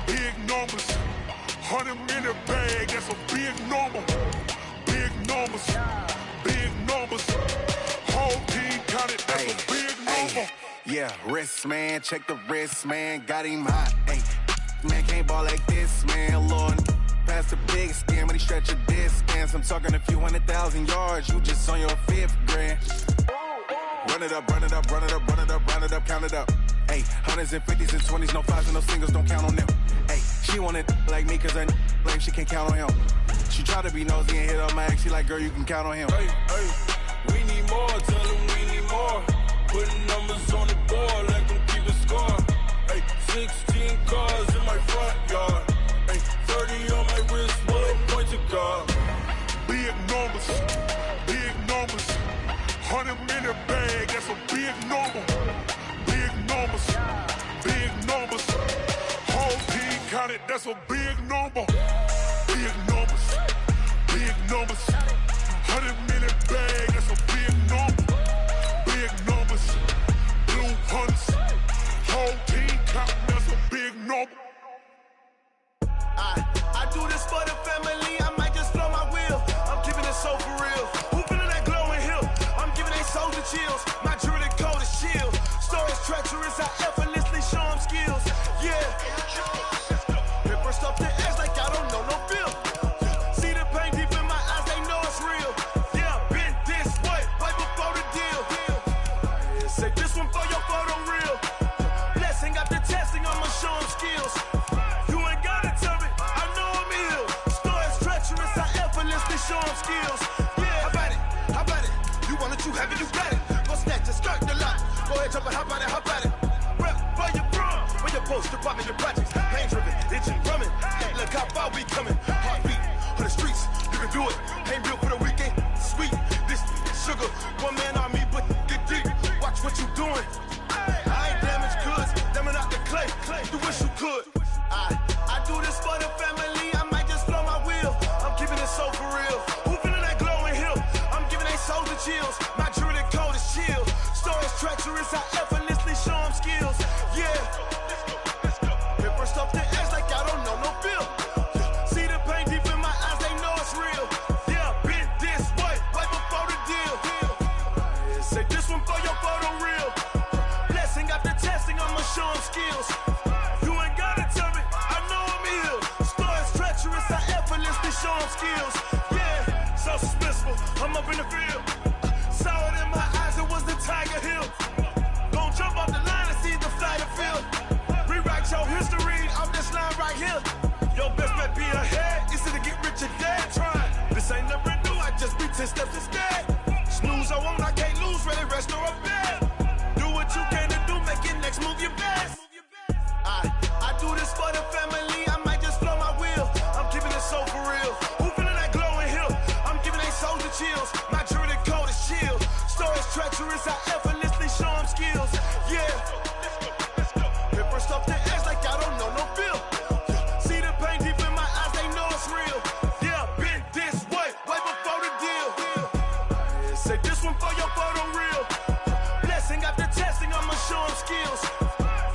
big numbers. 100-minute bag, that's a big number. Big numbers, big numbers. Whole team counted, that's a big number. Yeah, wrist man, check the wrist man, got him hot. Ay, man can't ball like this, man. Lord, past the big skin when he stretch a distance. I'm talking a few 100,000 yards, you just on your 5th grand. Run it up, run it up, run it up, run it up, run it up, count it up. Ay, 100s and 50s and 20s, no 5s and no singles, don't count on them. Ay, she want it like me cause her lame, she can't count on him. She try to be nosy and hit up my ex, she like, girl, you can count on him. Hey, we need more, tell them we need more. Putting numbers on the board, let them keep a score. Hey, 16 cars in my front yard. Hey, 30 on my wrist, bullet points of God. Big numbers, big numbers. 100-minute bag, that's a big number. Big numbers, big numbers. Whole team counted, that's a big number. Big numbers, big numbers. 100-minute bag, that's a big number. Big numbers, blue hunts. Whole team counting, that's a big number. I do this for the family, I might just blow my wheel. I'm keeping it so for real. Who feeling that glowing hill? I'm giving they soldier chills. My jewelry code is chill. Stories treacherous, I effortlessly show them skills. Yeah. Paper stuff the edge like I don't know no feel. See the pain deep in my eyes, they know it's real. Yeah, been this way, right before the deal. Say this one for your photo reel. Blessing after testing, I'ma show them skills. You ain't gotta tell me, I know I'm ill. Stories treacherous, I effortlessly show them skills. Yeah, how about it? How about it? You want it, you have it, you got it. Go snatch it, skirt the lot. Go ahead, jump it, how about it, how about it? Rep for your bro, when your poster popping your projects. Pain driven, itching, drumming. Hey, look how far we coming. Heartbeat for the streets, you can do it. Ain't built for the weekend, sweet. This sugar, one man army, but get deep. Watch what you doing. I ain't damaged goods, damn it out the clay. You wish you could. I do this for the family, I might just blow my wheel. I'm keeping it so for real. Who feeling that glowing hill? I'm giving they soldier chills. My jewelry code is chill. Stories treacherous, I effortlessly show them skills. Yeah. Paper stuff the edge like I don't know no feel. See the pain deep in my eyes, they know it's real. Yeah, been this way, right before the deal. Say this one for your photo reel. Blessing after testing, I'ma show them skills. You ain't gotta tell me, I know I'm ill. Stories treacherous, I effortlessly show them skills. Yeah, so suspenseful, I'm up in the field. Saw it in my eyes, it was the Tiger Hill. Gon' jump off the line and see the flight of field. Rewrite your history off this line right here. Your best bet be ahead, easy to get rich or dead trying. This ain't never new, I just be 10 steps instead. Snooze I won't, I can't lose, ready, rest or a bed. Do what you can to do, make your next move your best. I do this for the family, I might just blow my wheel. I'm keeping it so for real. Who feeling that glowing hill? I'm giving they soldier chills. My jewelry code is chill. Stories treacherous, I effortlessly show them skills. Yeah. Paper stuff the edge like I don't know no feel. See the pain deep in my eyes, they know it's real. Yeah, been this way, right before the deal. Say this one for your photo reel. Blessing after testing, I'ma show them skills.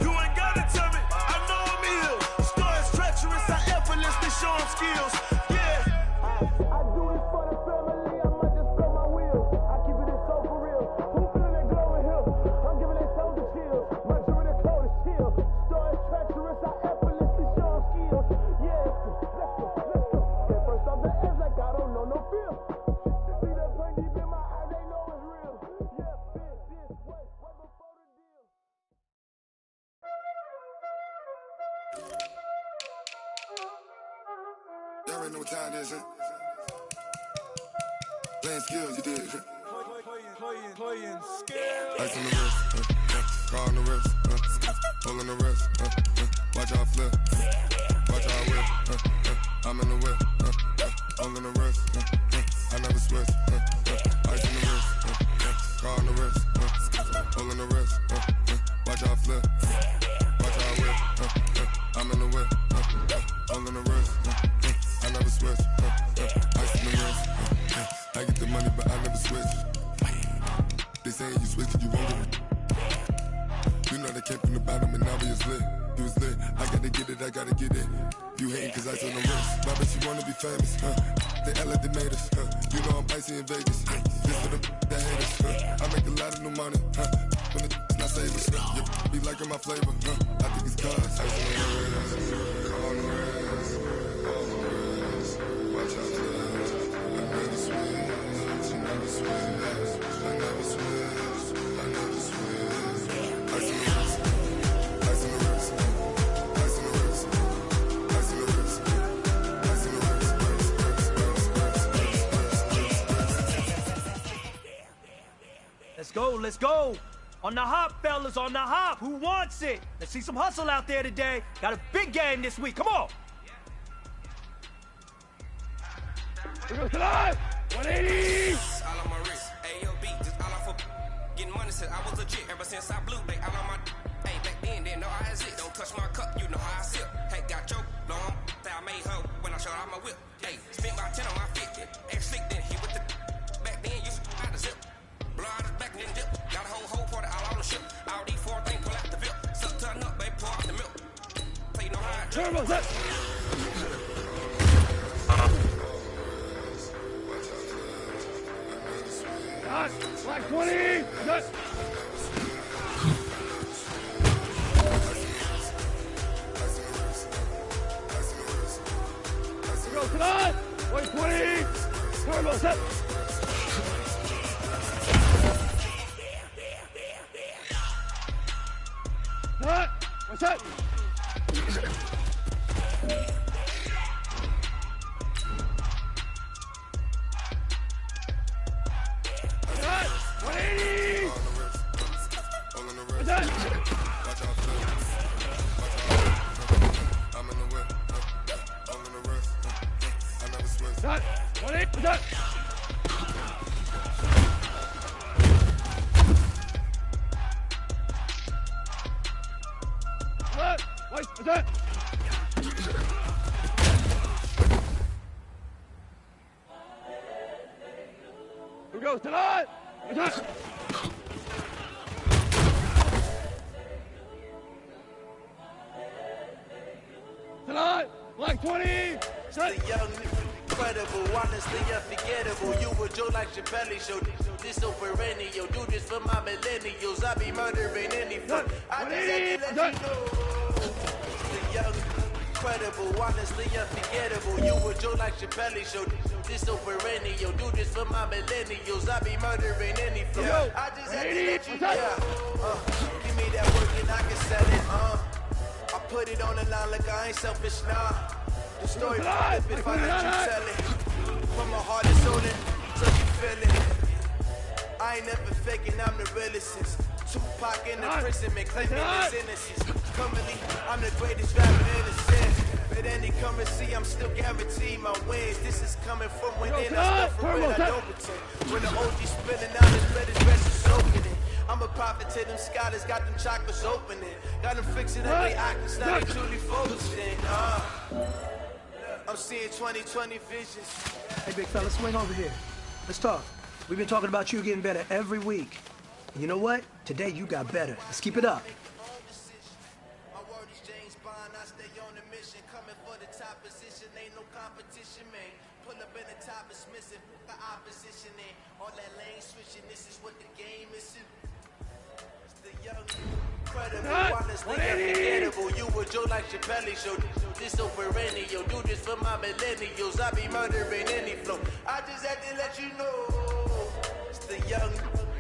You ain't gotta tell me, I know I'm ill. Stories treacherous, I effortlessly show them skills. Yeah. I do this for the family, I might just blow my wheel. I keep it so for real. Who feeling that glowing hill? I'm giving they soldier chills. My jewelry code is chill. Stories treacherous, I effortlessly show them skills. Yeah. Let's go. Get first off the edge like I don't know no feel. See that pain deep in my eyes, they know it's real. know what time it is, huh? Playing skills, you did, huh? Playing skills. Ice on the wrist, car on the wrist, hole in the wrist, watch how I flip, watch how I whip, I'm in the whip, hole in the wrist, I never switch, ice on the wrist, car on the wrist, hole in the wrist, watch how I flip, watch how I whip, I'm in the whip, hole in the wrist, I never switch, ice on the wrist, I get the money but I never switch. They saying you switch, you won't get it. You know they came from the bottom and now we was lit. You was lit, I gotta get it, I gotta get it. You hating cause I on the wrist. My bitch, you wanna be famous, They act like they made us, You know I'm icy in Vegas, This for the that hate us, I make a lot of new money, When it's not savers, You be liking my flavor, I think it's cause I on the wrist, on the wrist, on the wrist. Watch out, I never switch, I never switch. I never switch, I never switch. Ice on the wrist, ice on the wrist, ice on the wrist, ice on the wrist, ice on the wrist. Let's go. On the hop, fellas, on the hop. Who wants it? Let's see some hustle out there today. Got a big game this week. Come on. Here goes tonight. 180. All on my wrist, AOB, just all off of getting money since I was legit. Ever since I blew back all on my hey, back then, didn't know I had it. Don't touch my cup, you know how I sip. Hey, got choke, long, that I made her when I showed out my whip. Hey, spent my 10 on my 50. Ex-slick, then he with the back then, used to out the zip. Blow out his back, then dip. Got a whole party all on the ship. All these 4 things pull out the VIP. Suck turn up, baby, pour out the milk. So you know how I Turbo set. Black 20. Good. Here goes tonight. 120. Turbo set. Tonight. What's that? Here goes tonight. Tonight, Black 20. The young, incredible, honestly unforgettable. You were Joe like Chappelle show. This so perennial. Do this for my millennials. I be murdering any foot. I just had to let you know. The young, incredible, honestly unforgettable. You were Joe like Chappelle show. This so perennial. Do this for my millennials. I be murdering any foot. I just had to let you know. Give me that work and I can sell it. I put it on the line like I ain't selfish, nah. The story flip if I let you tell it. From my heart and soul so you feel it. I ain't never faking, I'm the realest since Tupac in the prison, man, claiming his innocence. Currently, I'm the greatest rapper in the sense. But any currency, I'm still guaranteed my wins. This is coming from within, I stuff for real, I don't pretend. When the OG spilling out, his blood is rest is soaking it. I'm a prophet to them scholars, got them chakras opening. Got them fixing every actors, now they truly focusing. I'm seeing 20/20 visions. Hey, big fella, swing over here. Let's talk. We've been talking about you getting better every week. And you know what? Today you got better. Let's keep it up. My word is James Bond, I stay on the mission. Coming for the top position, ain't no competition, man. Pull up in the top, it's missing. The opposition ain't all that lane switching. This is what the game is. It's the young, incredible, honestly unforgettable. You were Joe like Chappelle show. This so perennial. Do this for my millennials. I be murdering any flow. I just had to let you know. It's the young,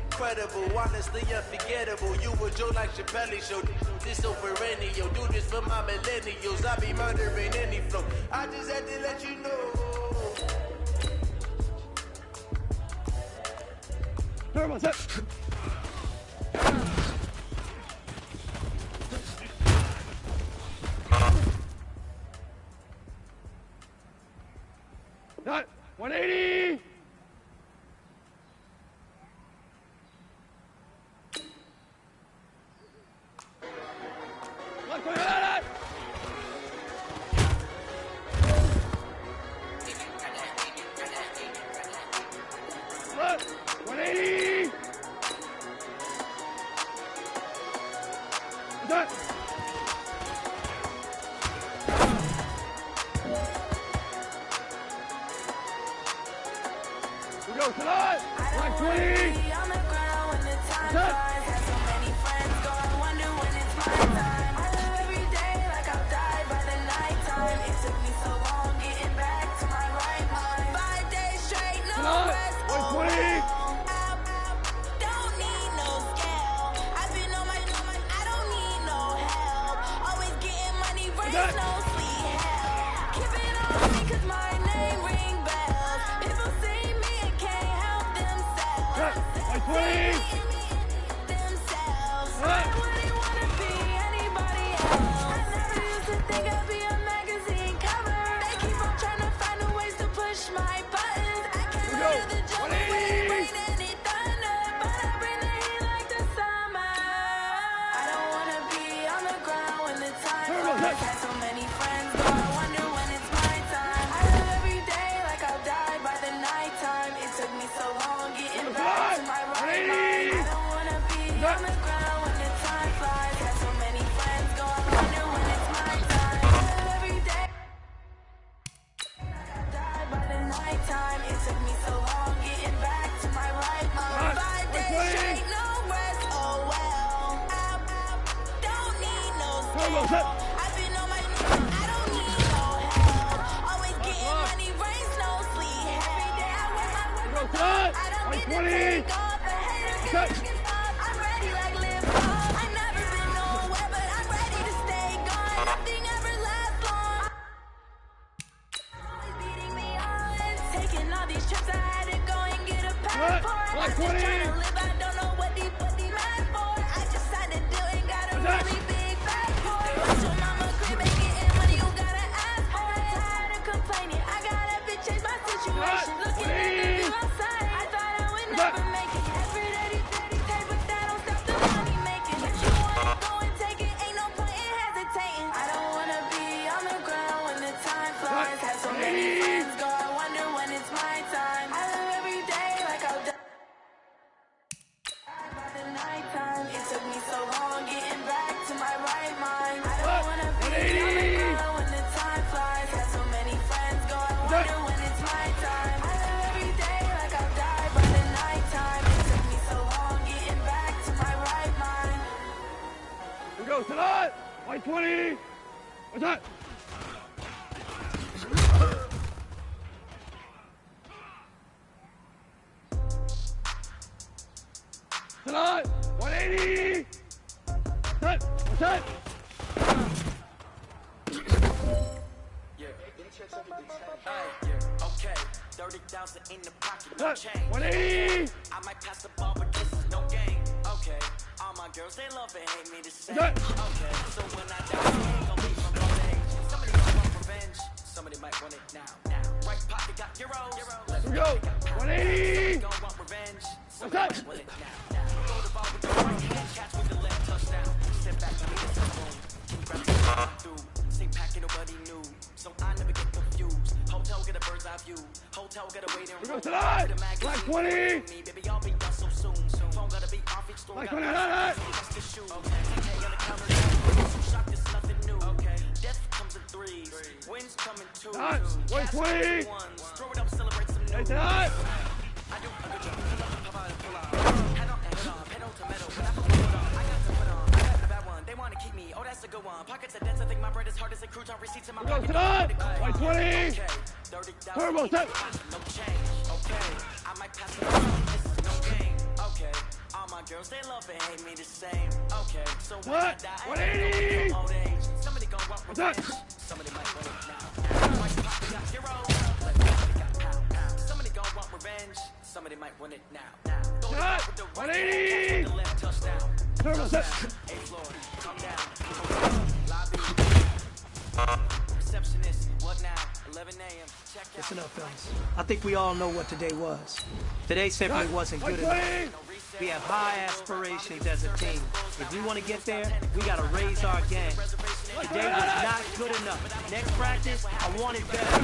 incredible, honestly unforgettable. You were Joe like Chappelle show. This so perennial. Do this for my millennials. I be murdering any flow. I just had to let you know. Turbo set. Done. 180. Left, left. Left. 180. Done. We go tonight. 120. Set. Tonight, 120. What's that? Tonight, 180. Set. What's that? Okay, 30,000 in the pocket, no change. 180. I might pass the ball, but this is no game. Okay, all my girls, they love and hate me the same. Okay, so when I die, they ain't gonna be from old age. Somebody might want revenge, somebody might want it now. Right pocket got euros. Here we go. 180. Gonna want revenge, somebody might want it now. Throw the ball with the right hand, catch with the left touchdown. Step back to me, it's a boom. Grab the through, stay packing, nobody knew. So I never get confused. Hotel get a bird's eye view. Hotel get a waiting room. We go tonight. Like 20. Baby, I'll be done so soon. Phone gotta be off each store. Like 20. Okay. The shoe. Okay. On the counter. Shock is nothing new. Okay. Death comes in threes. Wins come in twos. Like 20. Throw it up, celebrate some news. Tonight. I do a good job. Pop out and pull out. Head on and head on. Pedal to metal. When I put it on, I got to put on. I got the bad one. They wanna keep me. Oh, that's a good one. Pockets are dense. I think my bread is hard as a crouton. Receipts in my pocket. Tonight. Like 20. Turbo set. No change. Okay. I might pass it on. This is no game. Okay. All my girls, they love and hate me the same. Okay. So when I die, I ain't gonna old age. Somebody gon' want revenge. Somebody might want it now. Somebody gon' want revenge. revenge. Somebody might want it now. Shot! 180! Turbo set. Hey, Floyd, come down. Lobby. Receptionist, what now? 11 a.m. Check out. Listen up, fellas. I think we all know what today was. Today simply wasn't good enough. We have high aspirations as a team. If we want to get there, we got to raise our game. Today was not good enough. Next practice, I want it better.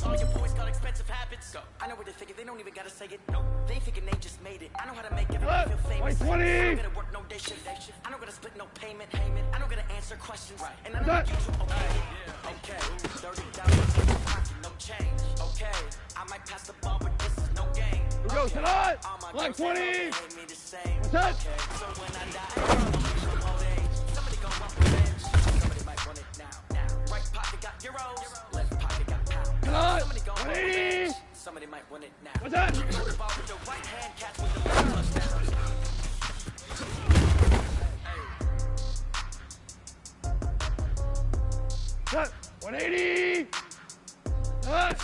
All your boys got expensive habits. I know what they're thinking. They don't even gotta say it. No, they thinking they just made it. I know how to make everybody feel famous. I don't gotta work no day shift. I don't gotta split no payment. I don't gotta answer questions. And I know how to get you okay. 30,000 no change. Okay, I might pass the ball, but this is no game. We go tonight. Like 20. What's that? So when I die, somebody gon' want revenge. Somebody might want it now. Right pocket got euros. Left pocket got pounds. Somebody gon' want revenge. Somebody might want it now. What's that? The ball with the right hand, catch with the left touchdown. Shot! 180! Shot!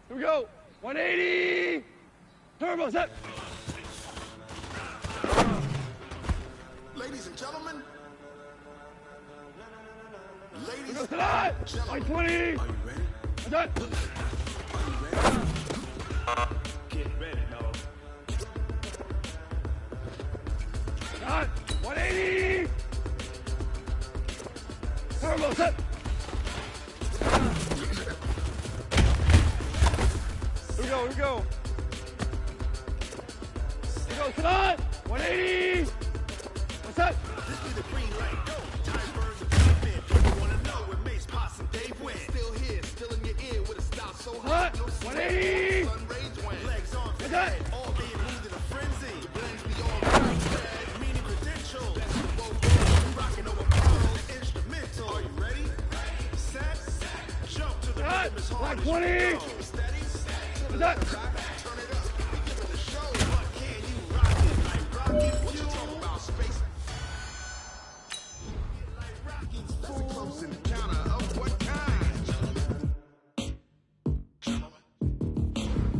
Here we go! 180! Turbo set! Ladies and gentlemen. Ladies and gentlemen. 20! Are you ready? Shot! Get ready, dog. Shot! 180! Turbo set! Here we go, here we go. Here we go, tonight! 180! What's that? This be the green light. Go. Time burns the pavement. People wanna know what makes Posse and Dave win. Still here, still in your ear with a style so hot. No 180! sun rage when. Legs on What's that? all being moved in a frenzy. The blends be all red, meaning credentials. Best of both worlds. Rocking over models, instrumental. Are you ready? Set, jump to the rhythm as hard as 20! you go. Steady, What's that? turn it up. We giving the show. What can you rock it? Like rocket, what you talking about? Space. Like rockets, that's a close encounter of what kind?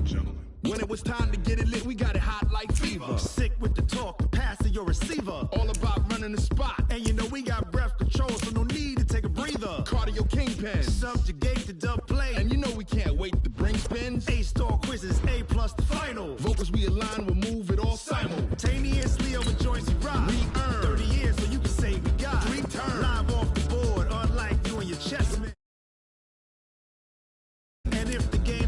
Gentlemen. When it was time to get it lit, we got it hot like fever. Sick with the talk, the pass to your receiver. All about running the spot. And you know we got breath control, so no need to take a breather. Cardio kingpin, subjugate the dub play. And you know we can't wait to bring spins. A-star quizzes, A+ the final. Vocals we align, we'll move it all simultaneously over joints we rock. We earn 30 years, so you can say we got 3 turns. Live off the board, unlike you and your chessmen. And if the game